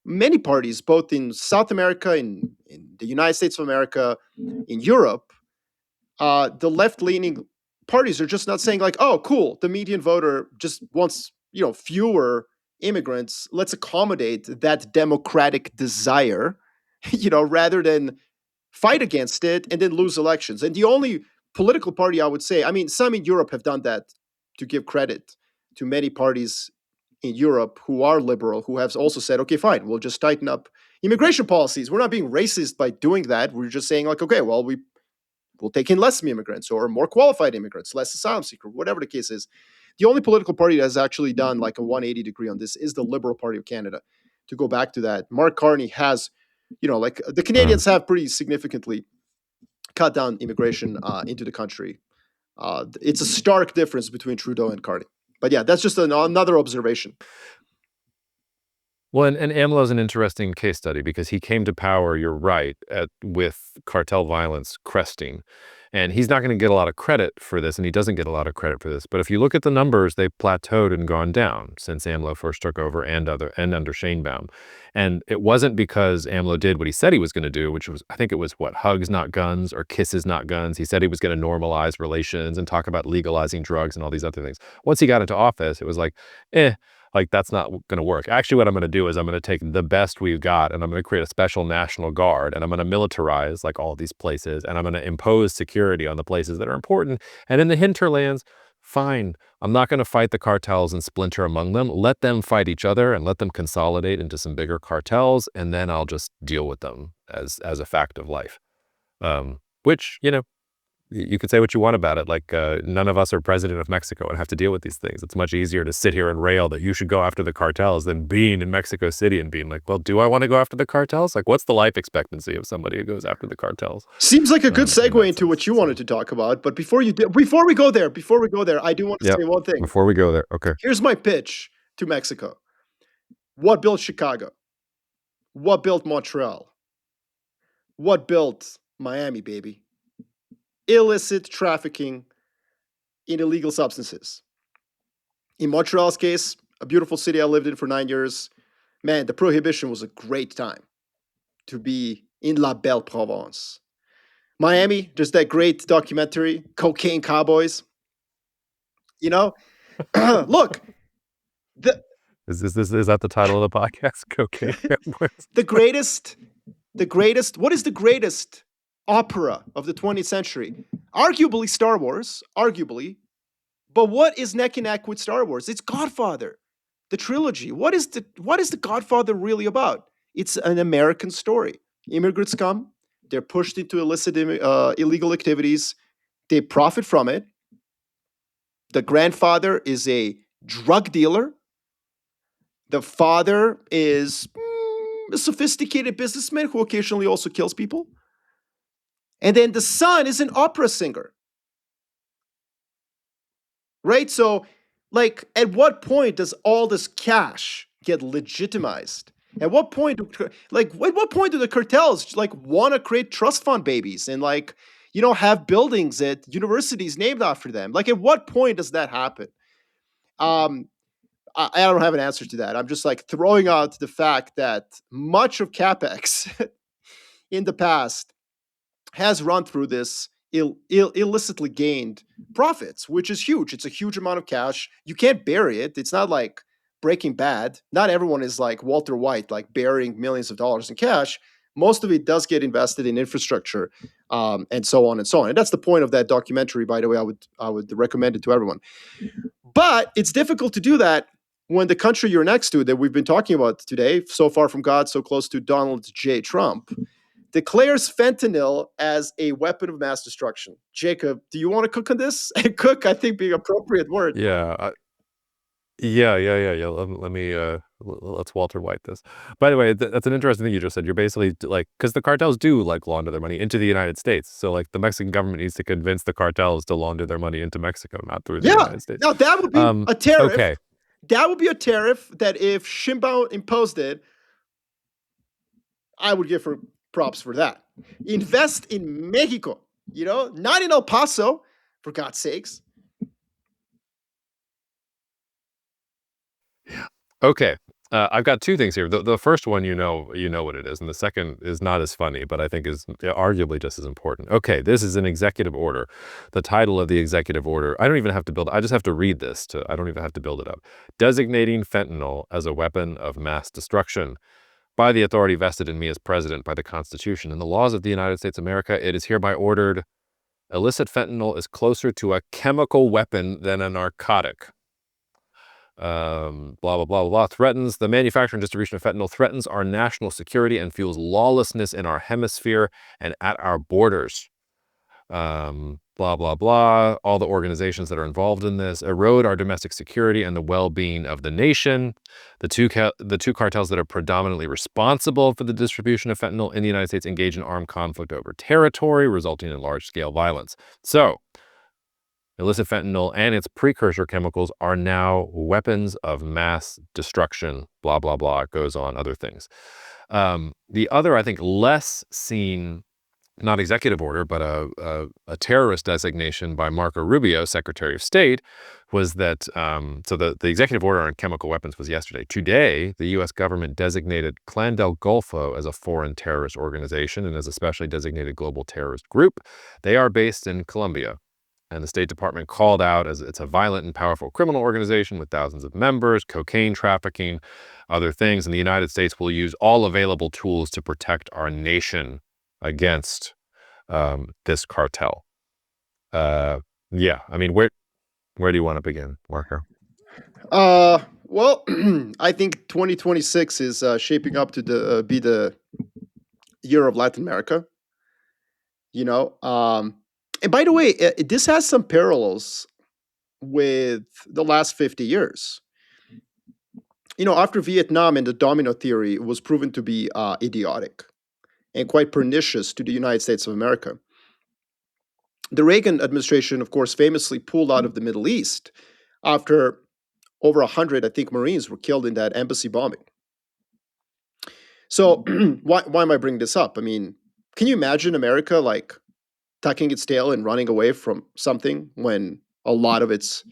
[SPEAKER 3] many parties, both in South America, in the United States of America, in Europe, the left-leaning parties are just not saying like, oh, cool, the median voter just wants, fewer immigrants. Let's accommodate that democratic desire, rather than fight against it and then lose elections. And the only political party I would say, I mean, some in Europe have done that, to give credit to many parties in Europe who are liberal, who have also said, okay, fine, we'll just tighten up immigration policies. We're not being racist by doing that. We're just saying like, okay, well, we'll take in less immigrants or more qualified immigrants, less asylum seeker, whatever the case is. The only political party that has actually done like a 180 degree on this is the Liberal Party of Canada. To go back to that, Mark Carney has, like the Canadians have pretty significantly cut down immigration into the country. It's a stark difference between Trudeau and Carney. But yeah, that's just another observation.
[SPEAKER 2] Well, and AMLO is an interesting case study because he came to power, you're right, with cartel violence cresting. And he's not going to get a lot of credit for this, and he doesn't get a lot of credit for this. But if you look at the numbers, they've plateaued and gone down since AMLO first took over and under Sheinbaum. And it wasn't because AMLO did what he said he was going to do, which was, I think it was, hugs not guns or kisses not guns. He said he was going to normalize relations and talk about legalizing drugs and all these other things. Once he got into office, it was like, like, that's not going to work. Actually, what I'm going to do is I'm going to take the best we've got and I'm going to create a special national guard and I'm going to militarize like all these places and I'm going to impose security on the places that are important. And in the hinterlands, fine, I'm not going to fight the cartels and splinter among them. Let them fight each other and let them consolidate into some bigger cartels. And then I'll just deal with them as a fact of life. Which, you could say what you want about it. Like, none of us are president of Mexico and have to deal with these things. It's much easier to sit here and rail that you should go after the cartels than being in Mexico City and being like, well, do I want to go after the cartels? Like, what's the life expectancy of somebody who goes after the cartels?
[SPEAKER 3] Seems like a good segue into what you wanted to talk about. But before we go there, I do want to say one thing.
[SPEAKER 2] Before we go there, okay.
[SPEAKER 3] Here's my pitch to Mexico. What built Chicago? What built Montreal? What built Miami, baby? Illicit trafficking in illegal substances. In Montreal's case, a beautiful city I lived in for 9 years, man, the prohibition was a great time to be in La Belle Provence. Miami, there's that great documentary, Cocaine Cowboys. Look,
[SPEAKER 2] Is that the title of the podcast? Cocaine Cowboys?
[SPEAKER 3] the greatest, what is the greatest opera of the 20th century? Arguably Star Wars, but what is neck and neck with Star Wars? It's Godfather, the trilogy. What is the Godfather really about? It's an American story. Immigrants come, they're pushed into illicit illegal activities, they profit from it. The grandfather is a drug dealer. The father is a sophisticated businessman who occasionally also kills people. And then the son is an opera singer. Right? So, like, at what point does all this cash get legitimized At what point, at what point do the cartels like want to create trust fund babies and have buildings at universities named after them? Like, at what point does that happen? Um, I don't have an answer to that. I'm just like throwing out the fact that much of capex in the past has run through this illicitly gained profits, which is huge. It's a huge amount of cash. You can't bury it. It's not like Breaking Bad. Not everyone is like Walter White, like burying millions of dollars in cash. Most of it does get invested in infrastructure, and so on and so on. And that's the point of that documentary, by the way. I would recommend it to everyone. But it's difficult to do that when the country you're next to, that we've been talking about today, so far from God, so close to Donald J. Trump, declares fentanyl as a weapon of mass destruction. Jacob, do you want to cook on this? Cook, I think, being appropriate word.
[SPEAKER 2] Yeah. Yeah. Let me let's Walter White this. By the way, that's an interesting thing you just said. You're basically like, because the cartels do like launder their money into the United States. So like the Mexican government needs to convince the cartels to launder their money into Mexico, not through the
[SPEAKER 3] Yeah.
[SPEAKER 2] United States.
[SPEAKER 3] Now that would be a tariff.
[SPEAKER 2] Okay.
[SPEAKER 3] That would be a tariff that if Shimbo imposed it, I would give her props for that. Invest in Mexico, not in El Paso, for God's sakes.
[SPEAKER 2] Okay. I've got two things here. The first one, you know what it is, and the second is not as funny, but I think is arguably just as important. Okay, this is an executive order. The title of the executive order, I don't even have to build, I just have to read this. I don't even have to build it up. Designating fentanyl as a weapon of mass destruction. By the authority vested in me as president by the Constitution and the laws of the United States of America, it is hereby ordered, illicit fentanyl is closer to a chemical weapon than a narcotic. Blah, blah, blah, blah, threatens the manufacture and distribution of fentanyl, threatens our national security and fuels lawlessness in our hemisphere and at our borders. Blah, blah, blah. All the organizations that are involved in this erode our domestic security and the well-being of the nation. The two cartels that are predominantly responsible for the distribution of fentanyl in the United States engage in armed conflict over territory, resulting in large-scale violence. So, illicit fentanyl and its precursor chemicals are now weapons of mass destruction, blah, blah, blah. It goes on, other things. The other, I think, less seen, not executive order, but a terrorist designation by Marco Rubio, Secretary of State, was that, so the executive order on chemical weapons was yesterday. Today, the U.S. government designated Clan del Golfo as a foreign terrorist organization and as a specially designated global terrorist group. They are based in Colombia. And the State Department called out as it's a violent and powerful criminal organization with thousands of members, cocaine trafficking, other things. And the United States will use all available tools to protect our nation against this cartel. Yeah, I mean, where do you want to begin, Marco?
[SPEAKER 3] Well, I think 2026 is shaping up to be the year of Latin America. And by the way, this has some parallels with the last 50 years. After Vietnam, and the domino theory was proven to be idiotic and quite pernicious to the United States of America. The Reagan administration, of course, famously pulled out of the Middle East after over 100, I think, Marines were killed in that embassy bombing. So why am I bringing this up? I mean, can you imagine America like tucking its tail and running away from something when a lot of its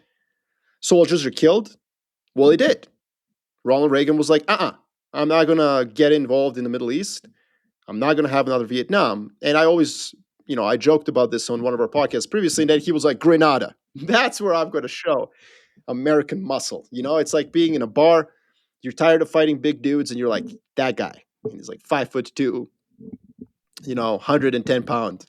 [SPEAKER 3] soldiers are killed? Well, it did. Ronald Reagan was like, I'm not going to get involved in the Middle East. I'm not going to have another Vietnam. And I always, I joked about this on one of our podcasts previously, and that he was like, Grenada. That's where I'm going to show American muscle. It's like being in a bar. You're tired of fighting big dudes, and you're like, that guy. And he's like 5'2", 110-pound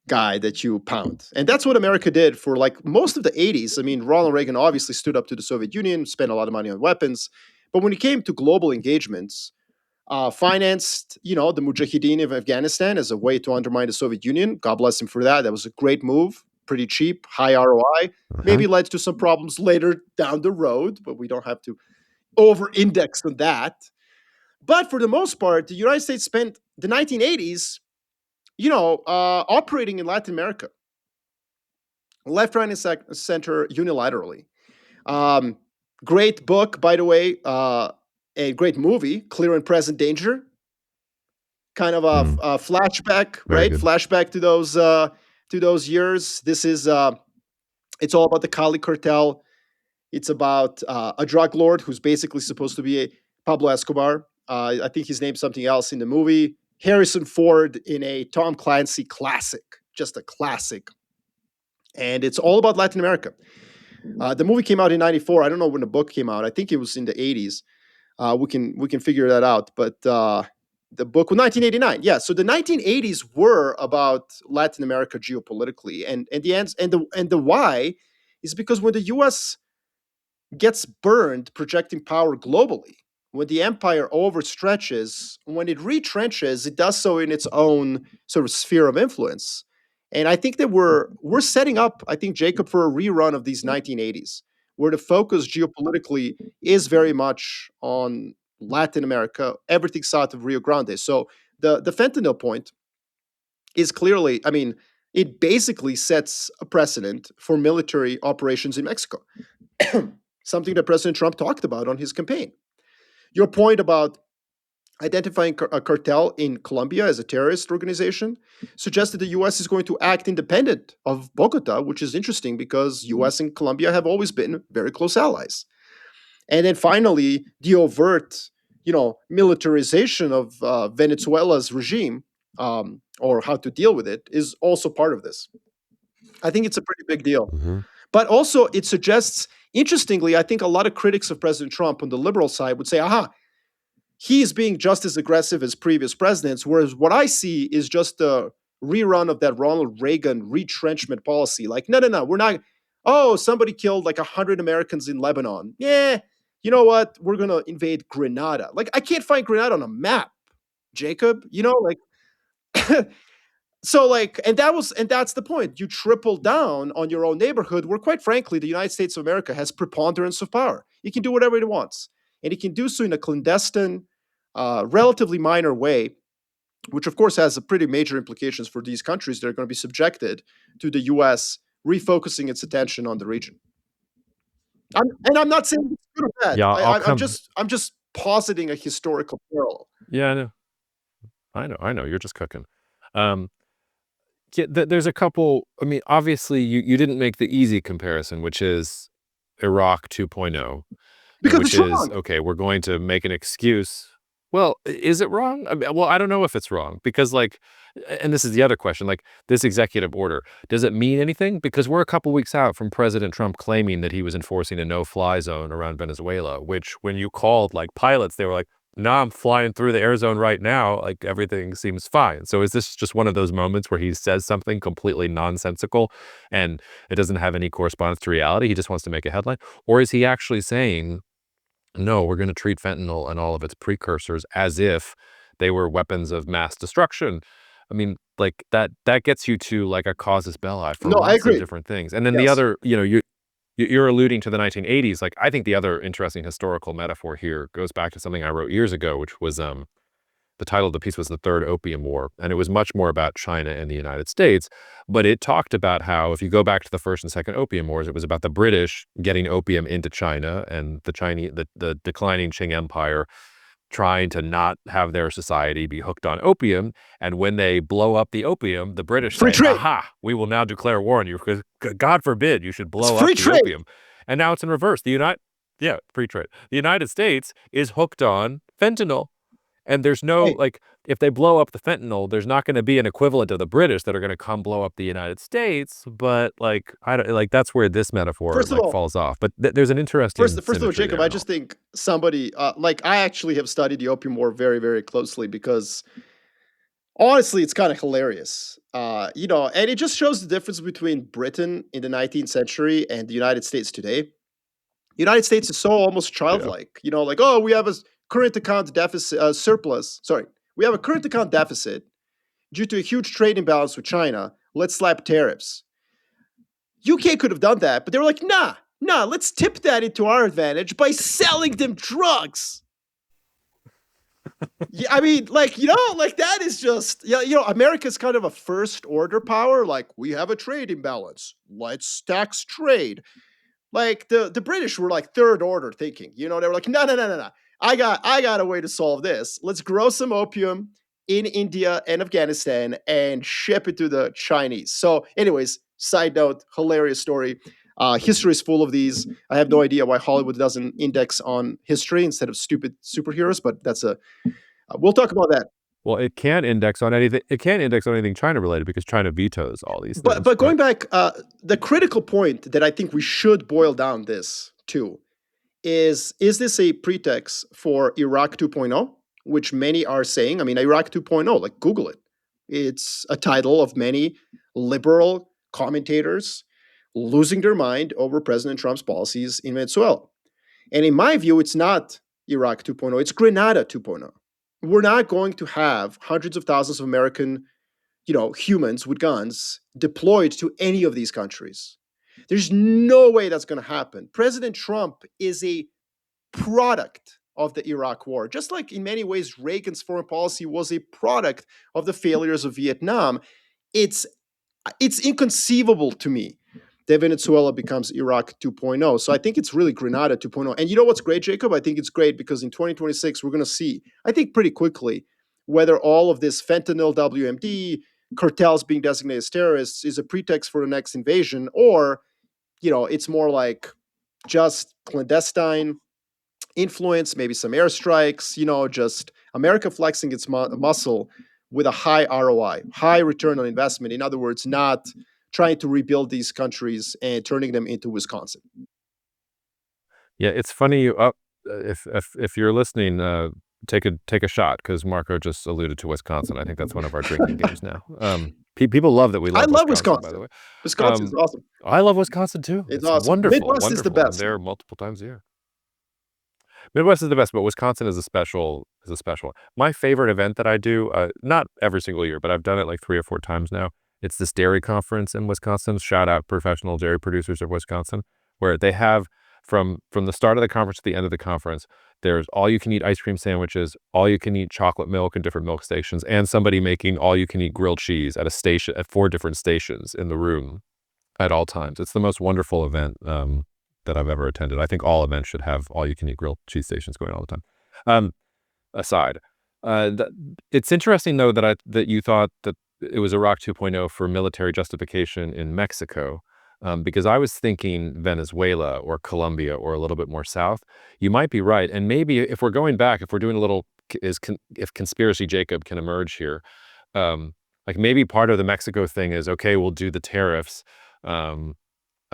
[SPEAKER 3] guy that you pound. And that's what America did for like most of the 80s. I mean, Ronald Reagan obviously stood up to the Soviet Union, spent a lot of money on weapons. But when it came to global engagements, financed, the Mujahideen of Afghanistan as a way to undermine the Soviet Union. God bless him for that. That was a great move, pretty cheap, high ROI. Maybe led to some problems later down the road, but we don't have to over-index on that. But for the most part, the United States spent the 1980s, operating in Latin America, left, right, and center unilaterally. Great book, by the way, a great movie, Clear and Present Danger, kind of a flashback,
[SPEAKER 2] Very
[SPEAKER 3] right?
[SPEAKER 2] good.
[SPEAKER 3] Flashback to those years. This is it's all about the Cali cartel. It's about a drug lord who's basically supposed to be a Pablo Escobar. I think his name's something else in the movie. Harrison Ford in a Tom Clancy classic, just a classic. And it's all about Latin America. The movie came out in '94. I don't know when the book came out. I think it was in the '80s. We can figure that out. But the book was 1989. Yeah, so the 1980s were about Latin America geopolitically, and the why is because when the U.S. gets burned projecting power globally, when the empire overstretches, when it retrenches, it does so in its own sort of sphere of influence. And I think that we're setting up, I think, Jacob, for a rerun of these 1980s, where the focus geopolitically is very much on Latin America, everything south of Rio Grande. So the fentanyl point is clearly, I mean, it basically sets a precedent for military operations in Mexico, something that President Trump talked about on his campaign. Your point about identifying a cartel in Colombia as a terrorist organization suggests that the U.S. is going to act independent of Bogota, which is interesting because U.S. and Colombia have always been very close allies. And then finally, the overt, militarization of Venezuela's regime, or how to deal with it, is also part of this. I think it's a pretty big deal.
[SPEAKER 2] Mm-hmm.
[SPEAKER 3] But also, it suggests, interestingly, I think a lot of critics of President Trump on the liberal side would say, aha, he's being just as aggressive as previous presidents, whereas what I see is just a rerun of that Ronald Reagan retrenchment policy. Like, no, no, no, we're not. Oh, somebody killed like 100 Americans in Lebanon. Yeah, you know what? We're going to invade Grenada. Like, I can't find Grenada on a map, Jacob. Like, so like, and that's the point. You triple down on your own neighborhood, where quite frankly, the United States of America has preponderance of power. It can do whatever it wants, and it can do so in a clandestine, relatively minor way, which of course has a pretty major implications for these countries that are going to be subjected to the U.S. refocusing its attention on the region. I'm not saying it's good or bad.
[SPEAKER 2] Yeah, I'll
[SPEAKER 3] I'm
[SPEAKER 2] come.
[SPEAKER 3] just positing a historical parallel.
[SPEAKER 2] Yeah, I know. You're just cooking. Um, yeah, there's a couple. I mean, obviously, you didn't make the easy comparison, which is Iraq 2.0,
[SPEAKER 3] Because
[SPEAKER 2] which
[SPEAKER 3] it's
[SPEAKER 2] is
[SPEAKER 3] wrong.
[SPEAKER 2] okay. We're going to make an excuse. Well, is it wrong? I mean, well, I don't know if it's wrong because, like, and this is the other question. Like, this executive order, does it mean anything? Because we're a couple weeks out from President Trump claiming that he was enforcing a no-fly zone around Venezuela. Which, when you called like pilots, they were like, "Nah, I'm flying through the air zone right now. Like, everything seems fine." So is this just one of those moments where he says something completely nonsensical and it doesn't have any correspondence to reality? He just wants to make a headline? Or is he actually saying, no, we're going to treat fentanyl and all of its precursors as if they were weapons of mass destruction? I mean, like that gets you to like a casus belli for
[SPEAKER 3] No, I
[SPEAKER 2] lots of
[SPEAKER 3] agree.
[SPEAKER 2] different things. And then the
[SPEAKER 3] Yes.
[SPEAKER 2] other, you're alluding to the 1980s. Like, I think the other interesting historical metaphor here goes back to something I wrote years ago, which was the title of the piece was The Third Opium War, and it was much more about China and the United States, but it talked about how, if you go back to the First and Second Opium Wars, it was about the British getting opium into China and the declining Qing Empire trying to not have their society be hooked on opium. And when they blow up the opium, the British
[SPEAKER 3] Free
[SPEAKER 2] say,
[SPEAKER 3] trade.
[SPEAKER 2] aha, we will now declare war on you because God forbid you should
[SPEAKER 3] It's
[SPEAKER 2] blow up
[SPEAKER 3] free
[SPEAKER 2] the
[SPEAKER 3] trade.
[SPEAKER 2] opium. And now it's in reverse. Yeah, free trade. The United States is hooked on fentanyl. And there's no,
[SPEAKER 3] Hey,
[SPEAKER 2] like, if they blow up the fentanyl, there's not going to be an equivalent of the British that are going to come blow up the United States. But like, I don't like that's where this metaphor
[SPEAKER 3] first of
[SPEAKER 2] like
[SPEAKER 3] all,
[SPEAKER 2] falls off. But there's an interesting
[SPEAKER 3] first of all,
[SPEAKER 2] symmetry
[SPEAKER 3] Jacob,
[SPEAKER 2] there
[SPEAKER 3] I
[SPEAKER 2] and all.
[SPEAKER 3] just think somebody like I actually have studied the Opium War very, very closely because honestly, it's kind of hilarious. And it just shows the difference between Britain in the 19th century and the United States today. The United States is so almost
[SPEAKER 2] Yeah.
[SPEAKER 3] childlike. Like, oh, we have a current account deficit surplus. Sorry, we have a current account deficit due to a huge trade imbalance with China. Let's slap tariffs. UK could have done that, but they were like, nah, let's tip that into our advantage by selling them drugs. Yeah, I mean, like, like that is just, yeah, America's kind of a first order power. Like, we have a trade imbalance. Let's tax trade. Like, the British were like third order thinking, they were like, no, no, no, no, no. I got a way to solve this. Let's grow some opium in India and Afghanistan and ship it to the Chinese. So, anyways, side note, hilarious story. History is full of these. I have no idea why Hollywood doesn't index on history instead of stupid superheroes, but that's a we'll talk about that.
[SPEAKER 2] Well, it can't index on anything. It can't index on anything China related because China vetoes all these things.
[SPEAKER 3] But going back, the critical point that I think we should boil down this to is this a pretext for Iraq 2.0, which many are saying? I mean, Iraq 2.0, like Google it. It's a title of many liberal commentators losing their mind over President Trump's policies in Venezuela. And in my view, it's not Iraq 2.0, it's Grenada 2.0. We're not going to have hundreds of thousands of American, humans with guns deployed to any of these countries. There's no way that's going to happen. President Trump is a product of the Iraq war. Just like in many ways Reagan's foreign policy was a product of the failures of Vietnam, it's inconceivable to me that Venezuela becomes Iraq 2.0. So I think it's really Grenada 2.0. And you know what's great, Jacob? I think it's great because in 2026, we're going to see, I think pretty quickly, whether all of this fentanyl, WMD, cartels being designated as terrorists is a pretext for the next invasion, or, it's more like just clandestine influence, maybe some airstrikes, just America flexing its muscle with a high ROI, high return on investment. In other words, not trying to rebuild these countries and turning them into Wisconsin.
[SPEAKER 2] Yeah, it's funny. If you're listening, take a shot because Marco just alluded to Wisconsin. I think that's one of our drinking games now. People love that we love.
[SPEAKER 3] I love
[SPEAKER 2] Wisconsin, by the way.
[SPEAKER 3] Wisconsin is awesome.
[SPEAKER 2] I love Wisconsin too.
[SPEAKER 3] It's awesome.
[SPEAKER 2] Wonderful.
[SPEAKER 3] Midwest
[SPEAKER 2] wonderful.
[SPEAKER 3] is the best.
[SPEAKER 2] I'm there multiple times a year. Midwest is the best, but Wisconsin is a special one. My favorite event that I do, not every single year, but I've done it like 3 or 4 times now. It's this dairy conference in Wisconsin. Shout out professional dairy producers of Wisconsin, where they have from the start of the conference to the end of the conference, there's all you can eat ice cream sandwiches, all you can eat chocolate milk in different milk stations, and somebody making all you can eat grilled cheese at 4 different stations in the room at all times. It's the most wonderful event that I've ever attended. I think all events should have all you can eat grilled cheese stations going all the time. Aside, it's interesting though that you thought that it was Iraq 2.0 for military justification in Mexico, because I was thinking Venezuela or Colombia or a little bit more south. You might be right, and maybe if we're going back, if we're doing a little, if conspiracy Jacob can emerge here, like maybe part of the Mexico thing is okay, we'll do the tariffs.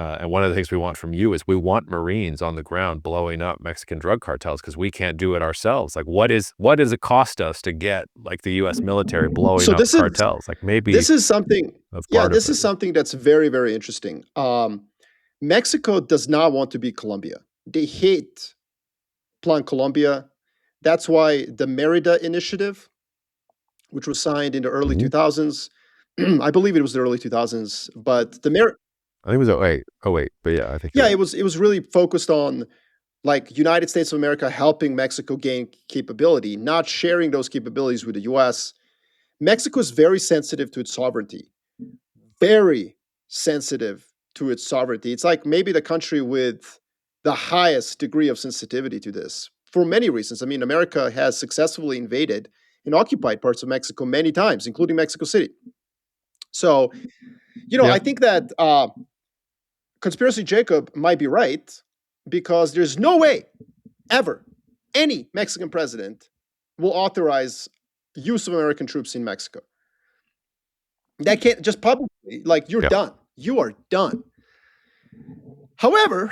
[SPEAKER 2] And one of the things we want from you is we want Marines on the ground blowing up Mexican drug cartels because we can't do it ourselves. Like, what does it cost us to get like the U.S. military blowing up cartels? Like maybe
[SPEAKER 3] this is something. This is something that's very, very interesting. Mexico does not want to be Colombia. They hate Plan Colombia. That's why the Merida Initiative, which was signed in the early 2000s, I believe it was the early 2000s, but
[SPEAKER 2] I think it was 08, but yeah, I think
[SPEAKER 3] it was really focused on like United States of America helping Mexico gain capability, not sharing those capabilities with the US. Mexico is very sensitive to its sovereignty. Very sensitive to its sovereignty. It's like maybe the country with the highest degree of sensitivity to this for many reasons. I mean, America has successfully invaded and occupied parts of Mexico many times, including Mexico City. So, I think that Conspiracy Jacob might be right because there's no way ever any Mexican president will authorize use of American troops in Mexico. That can't just publicly, like you're done. You are done. However,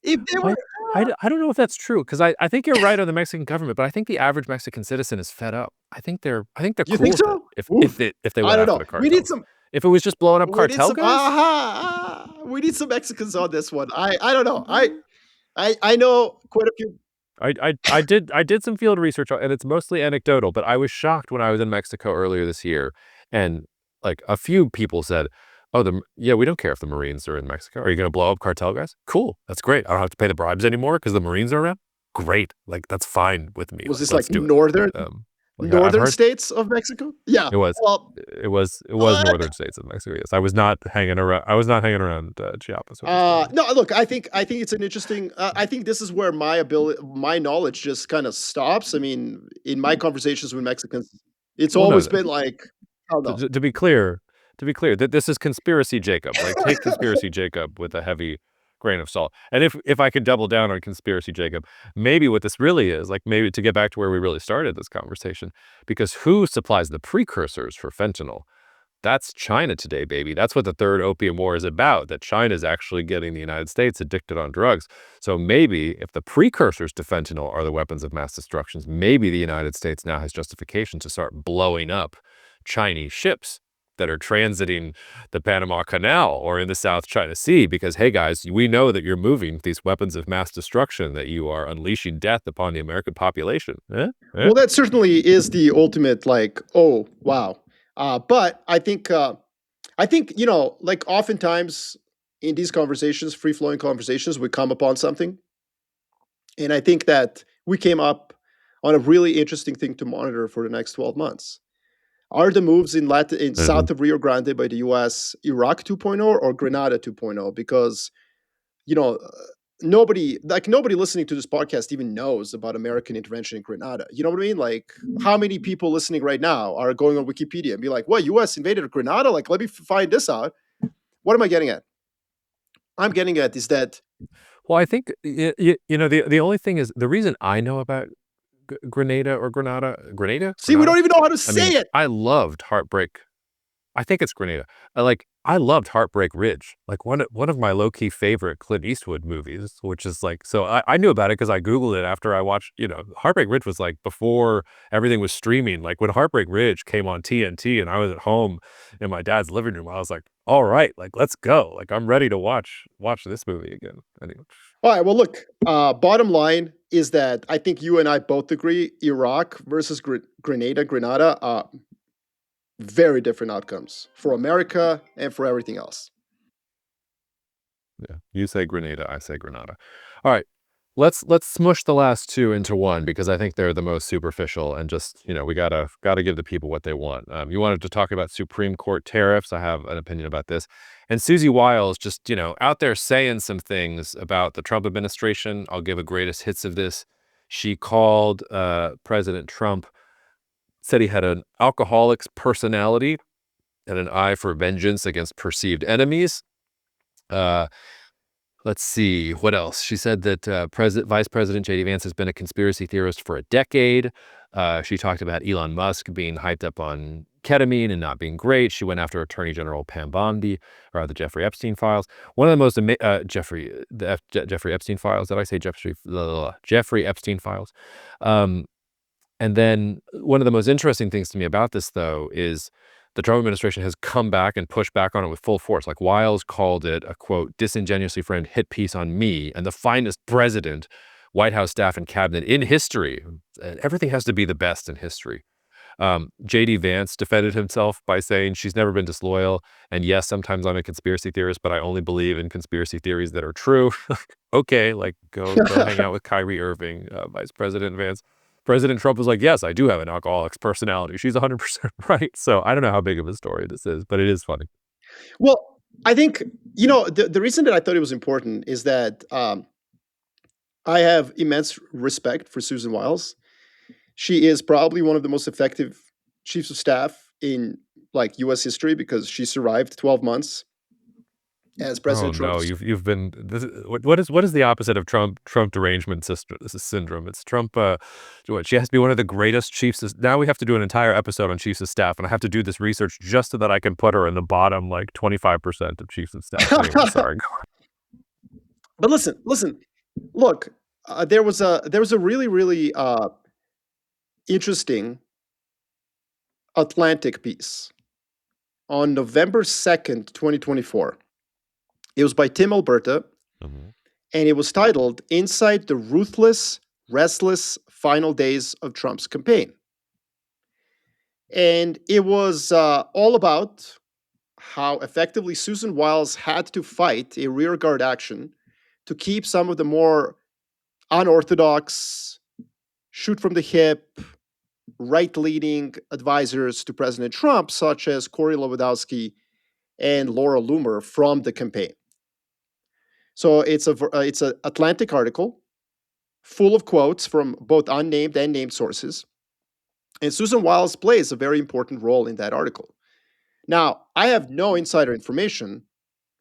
[SPEAKER 3] if they were,
[SPEAKER 2] I don't know if that's true because I think you're right on the Mexican government, but I think the average Mexican citizen is fed up. I think they're
[SPEAKER 3] you
[SPEAKER 2] cool
[SPEAKER 3] think so?
[SPEAKER 2] If they went after the cartels.
[SPEAKER 3] We need some.
[SPEAKER 2] If it was just blowing up cartel
[SPEAKER 3] guys, we need some Mexicans on this one. I don't know. I know quite a few.
[SPEAKER 2] I did some field research and it's mostly anecdotal, but I was shocked when I was in Mexico earlier this year, and like a few people said, "Oh, we don't care if the Marines are in Mexico. Are you going to blow up cartel guys? Cool, that's great. I don't have to pay the bribes anymore because the Marines are around. Great, like that's fine with me.
[SPEAKER 3] Was this like northern?
[SPEAKER 2] Like I've
[SPEAKER 3] Northern
[SPEAKER 2] heard
[SPEAKER 3] states of Mexico? Yeah.
[SPEAKER 2] it was
[SPEAKER 3] Well, uh,
[SPEAKER 2] northern states of Mexico. Yes, I was not hanging around. Chiapas with this movie.
[SPEAKER 3] no, look, I think it's an interesting. I think this is where my knowledge just kind of stops. I mean, in my conversations with Mexicans, it's
[SPEAKER 2] Well, no,
[SPEAKER 3] always been like, "Hell no."
[SPEAKER 2] to be clear, that this is conspiracy Jacob. Like take conspiracy Jacob with a heavy grain of salt. And if I could double down on conspiracy Jacob, maybe what this really is, like maybe to get back to where we really started this conversation, because who supplies the precursors for fentanyl? That's China today, baby. That's what the third opium war is about, that China is actually getting the United States addicted on drugs. So maybe if the precursors to fentanyl are the weapons of mass destruction, maybe the United States now has justification to start blowing up Chinese ships that are transiting the Panama Canal or in the South China Sea, because, hey guys, we know that you're moving these weapons of mass destruction, that you are unleashing death upon the American population.
[SPEAKER 3] Well, that certainly is the ultimate, like, oh wow. But I think like oftentimes in these conversations, free flowing conversations, we come upon something, and I think that we came up on a really interesting thing to monitor for the next 12 months. Are the moves in
[SPEAKER 2] Mhm.
[SPEAKER 3] south of Rio Grande by the U.S. Iraq 2.0 or Grenada 2.0? Because you know, uh, nobody listening to this podcast even knows about American intervention in Grenada. You know what I mean? Like, how many people listening right now are going on Wikipedia and be like, "What? U.S. invaded Grenada? Like, let me find this out." What am I getting at? I'm getting at is that
[SPEAKER 2] Well, I think the only thing is the reason I know about
[SPEAKER 3] see, we
[SPEAKER 2] Grenada.
[SPEAKER 3] don't even know how to
[SPEAKER 2] I
[SPEAKER 3] say
[SPEAKER 2] mean,
[SPEAKER 3] it.
[SPEAKER 2] I loved Heartbreak. I think it's Grenada. I loved Heartbreak Ridge. Like one of my low key favorite Clint Eastwood movies, which is like so I knew about it because I Googled it after I watched. Heartbreak Ridge was like before everything was streaming. Like when Heartbreak Ridge came on TNT and I was at home in my dad's living room, I was like, all right, like let's go. Like I'm ready to watch this movie again. Anyway.
[SPEAKER 3] All right. Well, look. Bottom line is that I think you and I both agree Iraq versus Grenada, very different outcomes for America and for everything else.
[SPEAKER 2] Yeah. You say Grenada, I say Grenada. All right. Let's smush the last two into one because I think they're the most superficial and just, we gotta give the people what they want. You wanted to talk about Supreme Court tariffs. I have an opinion about this. And Susie Wiles just, out there saying some things about the Trump administration. I'll give a greatest hits of this. She called President Trump, said he had an alcoholic's personality and an eye for vengeance against perceived enemies. Uh, Let's see, what else? She said that Vice President J.D. Vance has been a conspiracy theorist for a decade. She talked about Elon Musk being hyped up on ketamine and not being great. She went after Attorney General Pam Bondi, or the Jeffrey Epstein files. One of the most Jeffrey Epstein files. Did I say Jeffrey Epstein files? And then one of the most interesting things to me about this, though, is the Trump administration has come back and pushed back on it with full force. Like Wiles called it a, quote, disingenuously framed hit piece on me and the finest president, White House staff, and cabinet in history. And everything has to be the best in history. J.D. Vance defended himself by saying she's never been disloyal. And yes, sometimes I'm a conspiracy theorist, but I only believe in conspiracy theories that are true. Okay, like go hang out with Kyrie Irving, Vice President Vance. President Trump was like, yes, I do have an alcoholic's personality. She's 100% right. So I don't know how big of a story this is, but it is funny.
[SPEAKER 3] Well, I think the reason that I thought it was important is that I have immense respect for Susan Wiles. She is probably one of the most effective chiefs of staff in like U.S. history because she survived 12 months as
[SPEAKER 2] Oh
[SPEAKER 3] President
[SPEAKER 2] no,
[SPEAKER 3] Trump's.
[SPEAKER 2] you've been what is the opposite of Trump derangement syndrome? It's Trump. What, she has to be one of the greatest chiefs. Now we have to do an entire episode on chiefs of staff, and I have to do this research just so that I can put her in the bottom like 25% of chiefs of staff. Anyway, sorry.
[SPEAKER 3] But listen, look, there was a really really interesting Atlantic piece on November 2nd, 2024. It was by Tim Alberta,
[SPEAKER 2] Mhm.
[SPEAKER 3] and it was titled "Inside the Ruthless, Restless Final Days of Trump's Campaign." And it was all about how effectively Susan Wiles had to fight a rearguard action to keep some of the more unorthodox, shoot from the hip, right-leaning advisors to President Trump, such as Corey Lewandowski and Laura Loomer from the campaign. So it's an Atlantic article full of quotes from both unnamed and named sources. And Susan Wiles plays a very important role in that article. Now, I have no insider information,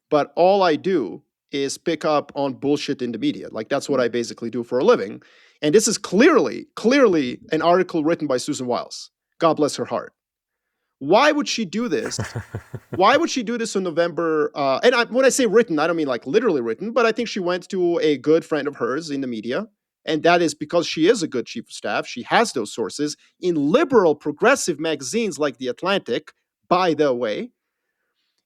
[SPEAKER 3] but all I do is pick up on bullshit in the media. Like, that's what I basically do for a living. And this is clearly an article written by Susan Wiles. God bless her heart. Why would she do this? Why would she do this in November? When I say written, I don't mean like literally written, but I think she went to a good friend of hers in the media. And that is because she is a good chief of staff. She has those sources in liberal, progressive magazines like The Atlantic, by the way.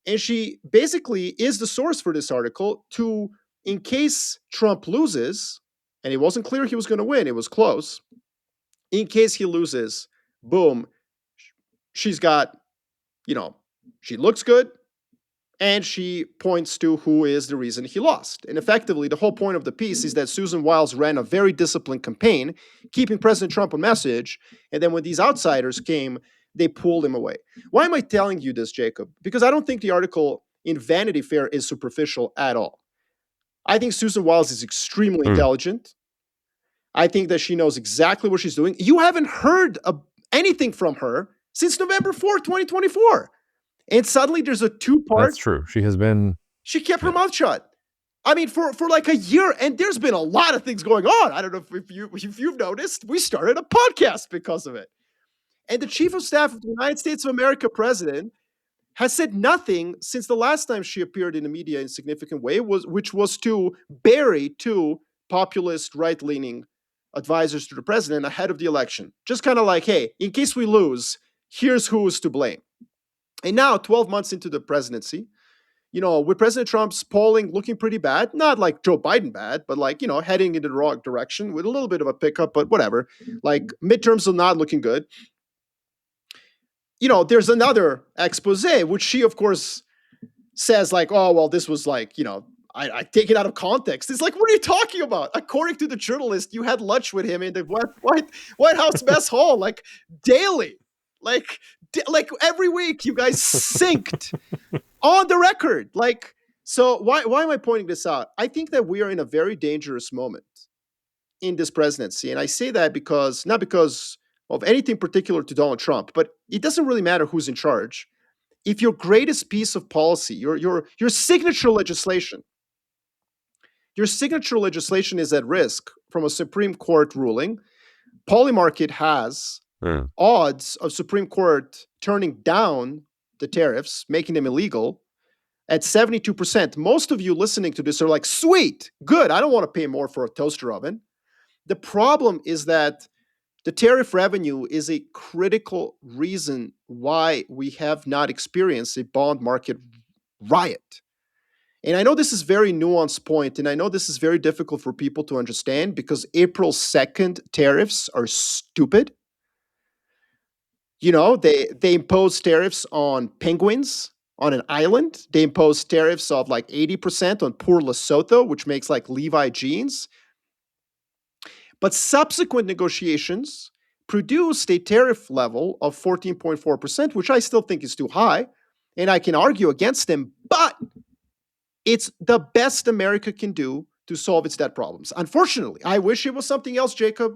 [SPEAKER 3] And she basically is the source for this article to, in case Trump loses, and it wasn't clear he was going to win, it was close. In case he loses, boom, she's got, she looks good, and she points to who is the reason he lost. And effectively, the whole point of the piece is that Susan Wiles ran a very disciplined campaign, keeping President Trump on message, and then when these outsiders came, they pulled him away. Why am I telling you this, Jacob? Because I don't think the article in Vanity Fair is superficial at all. I think Susan Wiles is extremely intelligent. I think that she knows exactly what she's doing. You haven't heard anything from her since November 4th, 2024. And suddenly there's a two-part.
[SPEAKER 2] That's true.
[SPEAKER 3] She kept her mouth shut. I mean, for like a year, and there's been a lot of things going on. I don't know if you've noticed, we started a podcast because of it. And the chief of staff of the United States of America president has said nothing since the last time she appeared in the media in a significant way, which was to bury two populist right-leaning advisors to the president ahead of the election. Just kind of like, hey, in case we lose, here's who's to blame. And now, 12 months into the presidency, with President Trump's polling looking pretty bad, not like Joe Biden bad, but like, heading in the wrong direction with a little bit of a pickup, but whatever. Like, midterms are not looking good. There's another expose, which she, of course, says like, oh, well, this was like, I take it out of context. It's like, what are you talking about? According to the journalist, you had lunch with him in the White House mess hall, like daily, like every week. You guys synced on the record. Like, so why am I pointing this out? I think that we are in a very dangerous moment in this presidency, and I say that not because of anything particular to Donald Trump, but it doesn't really matter who's in charge. If your greatest piece of policy, your signature legislation is at risk from a Supreme Court ruling, Polymarket has odds of Supreme Court turning down the tariffs, making them illegal, at 72%. Most of you listening to this are like, sweet, good, I don't want to pay more for a toaster oven. The problem is that the tariff revenue is a critical reason why we have not experienced a bond market riot. And I know this is a very nuanced point, and I know this is very difficult for people to understand because April 2nd tariffs are stupid. They impose tariffs on penguins on an island. They impose tariffs of like 80% on poor Lesotho, which makes like Levi jeans. But subsequent negotiations produced a tariff level of 14.4%, which I still think is too high, and I can argue against them, but it's the best America can do to solve its debt problems. Unfortunately, I wish it was something else, Jacob.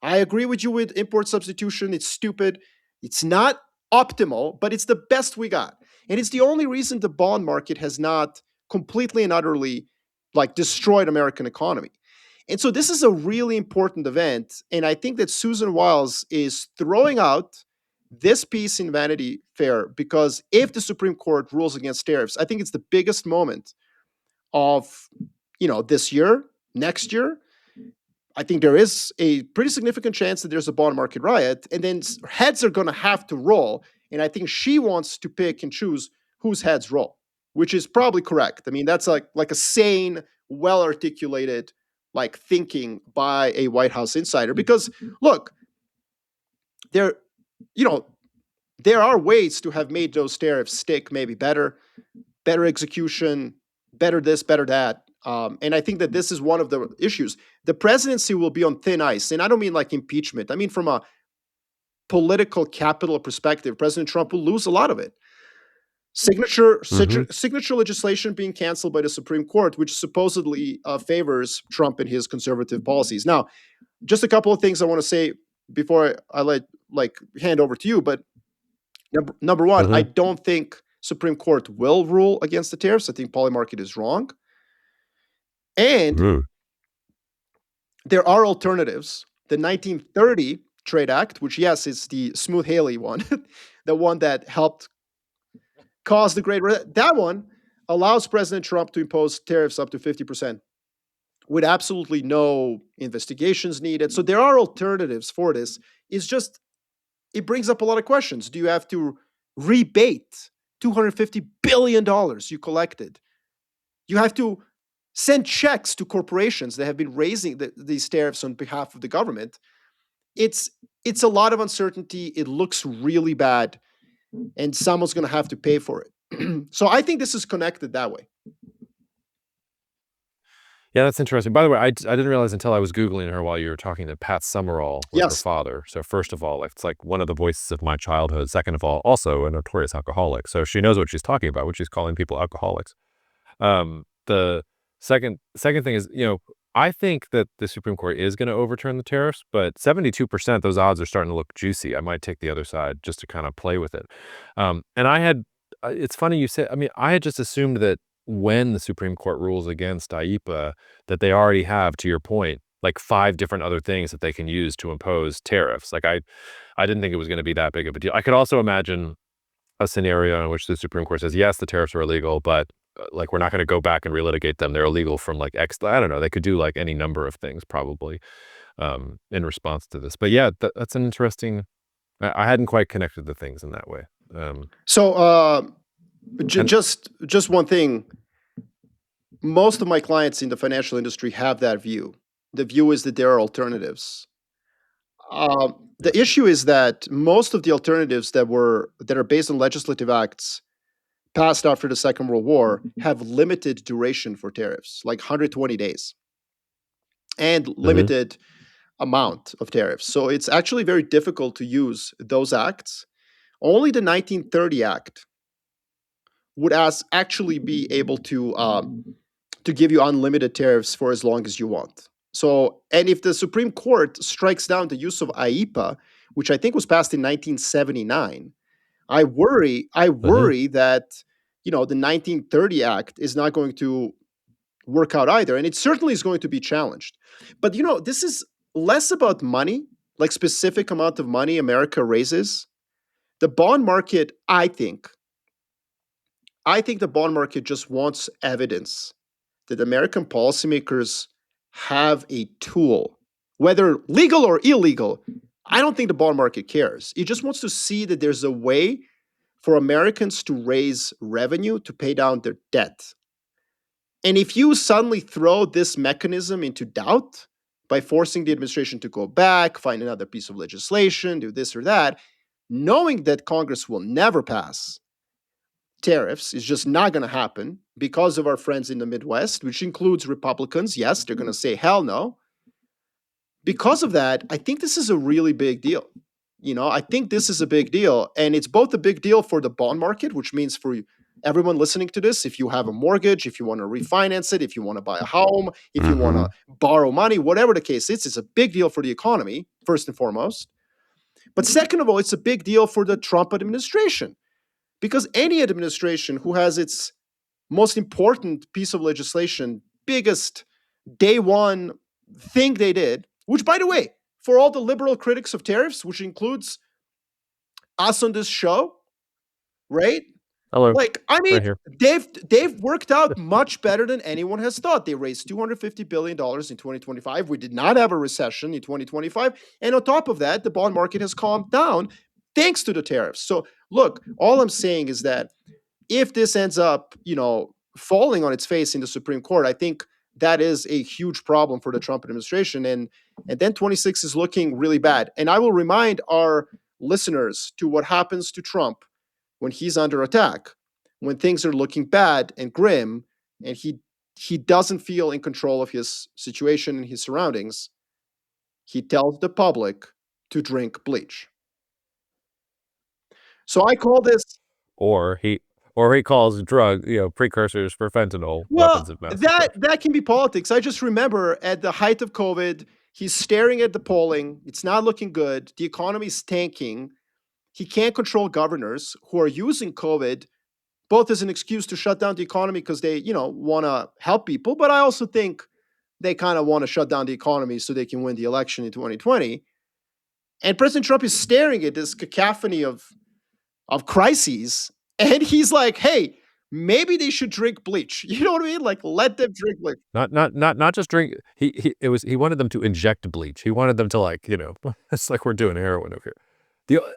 [SPEAKER 3] I agree with you with import substitution. It's stupid. It's not optimal, but it's the best we got. And it's the only reason the bond market has not completely and utterly destroyed American economy. And so this is a really important event. And I think that Susan Wiles is throwing out this piece in Vanity Fair because if the Supreme Court rules against tariffs, I think it's the biggest moment of, this year, next year. I think there is a pretty significant chance that there's a bond market riot, and then heads are going to have to roll. And I think she wants to pick and choose whose heads roll, which is probably correct. I mean, that's like a sane, well-articulated thinking by a White House insider. Because look, there are ways to have made those tariffs stick maybe better execution, better this, better that. And I think that this is one of the issues. The presidency will be on thin ice. And I don't mean like impeachment. I mean from a political capital perspective, President Trump will lose a lot of it. Signature legislation being canceled by the Supreme Court, which supposedly favors Trump and his conservative policies. Now, just a couple of things I want to say before I hand over to you. But number one, I don't think Supreme Court will rule against the tariffs. I think Polymarket is wrong. And there are alternatives. The 1930 Trade Act, which, yes, is the Smooth Haley one, the one that helped cause the that one allows President Trump to impose tariffs up to 50% with absolutely no investigations needed. So there are alternatives for this. It's just, it brings up a lot of questions. Do you have to rebate $250 billion you collected? You have to send checks to corporations that have been raising these tariffs on behalf of the government. It's a lot of uncertainty. It looks really bad, and someone's going to have to pay for it. So I think this is connected that way.
[SPEAKER 2] Yeah, that's interesting. By the way, I didn't realize until I was Googling her while you were talking that Pat Summerall was her father. So first of all, it's like one of the voices of my childhood. Second of all, also a notorious alcoholic. So she knows what she's talking about when she's calling people alcoholics. The second thing is, I think that the Supreme Court is going to overturn the tariffs, but 72%, those odds are starting to look juicy. I might take the other side just to kind of play with it. And it's funny you say, I had just assumed that when the Supreme Court rules against IEEPA, that they already have, to your point, like 5 different other things that they can use to impose tariffs. Like I didn't think it was going to be that big of a deal. I could also imagine a scenario in which the Supreme Court says, yes, the tariffs are illegal, but like we're not going to go back and relitigate them. They're illegal from like X. I don't know. They could do like any number of things probably in response to this. But yeah, that's an interesting. I hadn't quite connected the things in that way.
[SPEAKER 3] Just one thing. Most of my clients in the financial industry have that view. The view is that there are alternatives. The issue is that most of the alternatives that are based on legislative acts passed after the Second World War have limited duration for tariffs, like 120 days, and limited amount of tariffs. So it's actually very difficult to use those acts. Only the 1930 Act would actually be able to give you unlimited tariffs for as long as you want. So, and if the Supreme Court strikes down the use of IEEPA, which I think was passed in 1979, I worry that, the 1930 Act is not going to work out either. And it certainly is going to be challenged. But, this is less about money, like specific amount of money America raises. The bond market, I think the bond market just wants evidence that American policymakers have a tool, whether legal or illegal. I don't think the bond market cares. It just wants to see that there's a way for Americans to raise revenue to pay down their debt. And if you suddenly throw this mechanism into doubt by forcing the administration to go back, find another piece of legislation, do this or that, knowing that Congress will never pass tariffs is just not going to happen because of our friends in the Midwest, which includes Republicans. Yes, they're going to say, hell no. Because of that, I think this is a really big deal. I think this is a big deal. And it's both a big deal for the bond market, which means for everyone listening to this, if you have a mortgage, if you want to refinance it, if you want to buy a home, if you want to borrow money, whatever the case is, it's a big deal for the economy, first and foremost. But second of all, it's a big deal for the Trump administration. Because any administration who has its most important piece of legislation, biggest day one thing they did, which, by the way, for all the liberal critics of tariffs, which includes us on this show, right?
[SPEAKER 2] Hello.
[SPEAKER 3] Right here. They've worked out much better than anyone has thought. They raised $250 billion in 2025. We did not have a recession in 2025. And on top of that, the bond market has calmed down thanks to the tariffs. So look, all I'm saying is that if this ends up, falling on its face in the Supreme Court, I think that is a huge problem for the Trump administration. And then 26 is looking really bad. And I will remind our listeners to what happens to Trump when he's under attack, when things are looking bad and grim, and he doesn't feel in control of his situation and his surroundings. He tells the public to drink bleach. So I call this.
[SPEAKER 2] Or he calls precursors for fentanyl weapons
[SPEAKER 3] Well,
[SPEAKER 2] of mass destruction.
[SPEAKER 3] that can be politics. I just remember at the height of COVID, he's staring at the polling. It's not looking good. The economy's tanking. He can't control governors who are using COVID both as an excuse to shut down the economy because they, want to help people. But I also think they kind of want to shut down the economy so they can win the election in 2020. And President Trump is staring at this cacophony of crises, and he's like, "Hey, maybe they should drink bleach." You know what I mean? Like, let them drink bleach.
[SPEAKER 2] Not just drink. He wanted them to inject bleach. He wanted them to it's like we're doing heroin over here.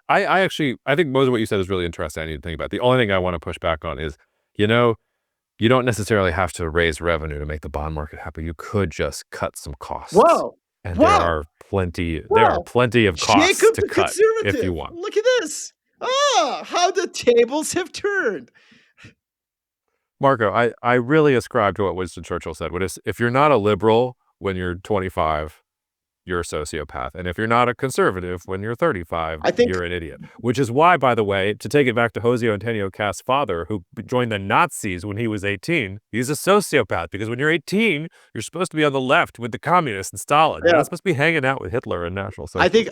[SPEAKER 2] I think most of what you said is really interesting. I need to think about. The only thing I want to push back on is, you don't necessarily have to raise revenue to make the bond market happen. You could just cut some costs.
[SPEAKER 3] Whoa,
[SPEAKER 2] And
[SPEAKER 3] whoa,
[SPEAKER 2] there are plenty of costs
[SPEAKER 3] Jacob
[SPEAKER 2] to
[SPEAKER 3] the
[SPEAKER 2] cut
[SPEAKER 3] conservative.
[SPEAKER 2] if you want.
[SPEAKER 3] Look at this. How the tables have turned.
[SPEAKER 2] Marco, I really ascribe to what Winston Churchill said. If you're not a liberal when you're 25, you're a sociopath. And if you're not a conservative when you're 35,
[SPEAKER 3] I think-
[SPEAKER 2] you're an idiot. Which is why, by the way, to take it back to Jose Antonio Cast's father, who joined the Nazis when he was 18, he's a sociopath. Because when you're 18, you're supposed to be on the left with the communists and Stalin. You're not supposed to be hanging out with Hitler and National Socialism.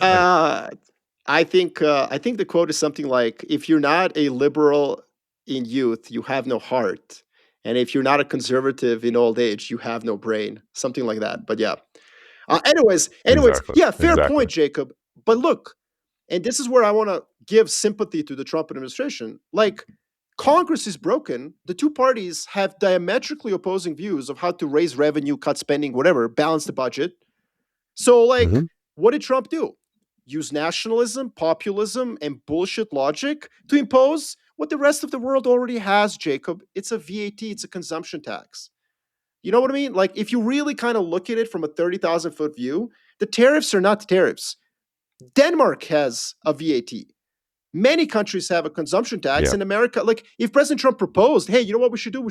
[SPEAKER 3] I think the quote is something like, "If you're not a liberal in youth, you have no heart. And if you're not a conservative in old age, you have no brain." Something like that. But yeah. Anyways,
[SPEAKER 2] Exactly.
[SPEAKER 3] yeah, fair
[SPEAKER 2] Exactly.
[SPEAKER 3] point, Jacob. But look, and this is where I want to give sympathy to the Trump administration. Like, Congress is broken. The two parties have diametrically opposing views of how to raise revenue, cut spending, whatever, balance the budget. So, what did Trump do? Use nationalism, populism, and bullshit logic to impose what the rest of the world already has, Jacob. It's a VAT, it's a consumption tax. You know what I mean? Like, if you really kind of look at it from a 30,000 foot view, the tariffs are not the tariffs. Denmark has a VAT. Many countries have a consumption tax.
[SPEAKER 2] Yeah.
[SPEAKER 3] In America, like, if President Trump proposed, "Hey, you know what we should do? We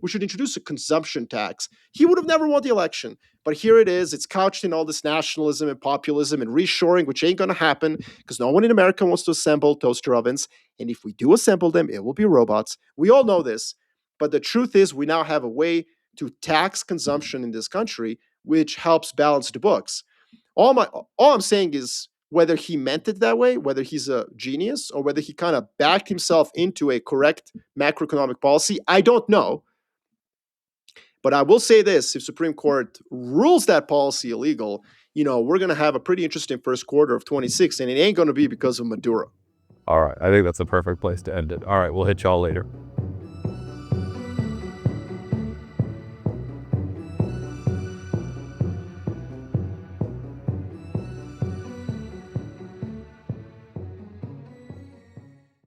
[SPEAKER 3] should introduce a consumption tax," he would have never won the election. But here it is. It's couched in all this nationalism and populism and reshoring, which ain't going to happen because no one in America wants to assemble toaster ovens. And if we do assemble them, it will be robots. We all know this. But the truth is, we now have a way to tax consumption in this country, which helps balance the books. All I'm saying is, whether he meant it that way, whether he's a genius, or whether he kind of backed himself into a correct macroeconomic policy, I don't know. But I will say this: if Supreme Court rules that policy illegal, we're going to have a pretty interesting first quarter of 26, and it ain't going to be because of Maduro.
[SPEAKER 2] All right. I think that's the perfect place to end it. All right. We'll hit y'all later.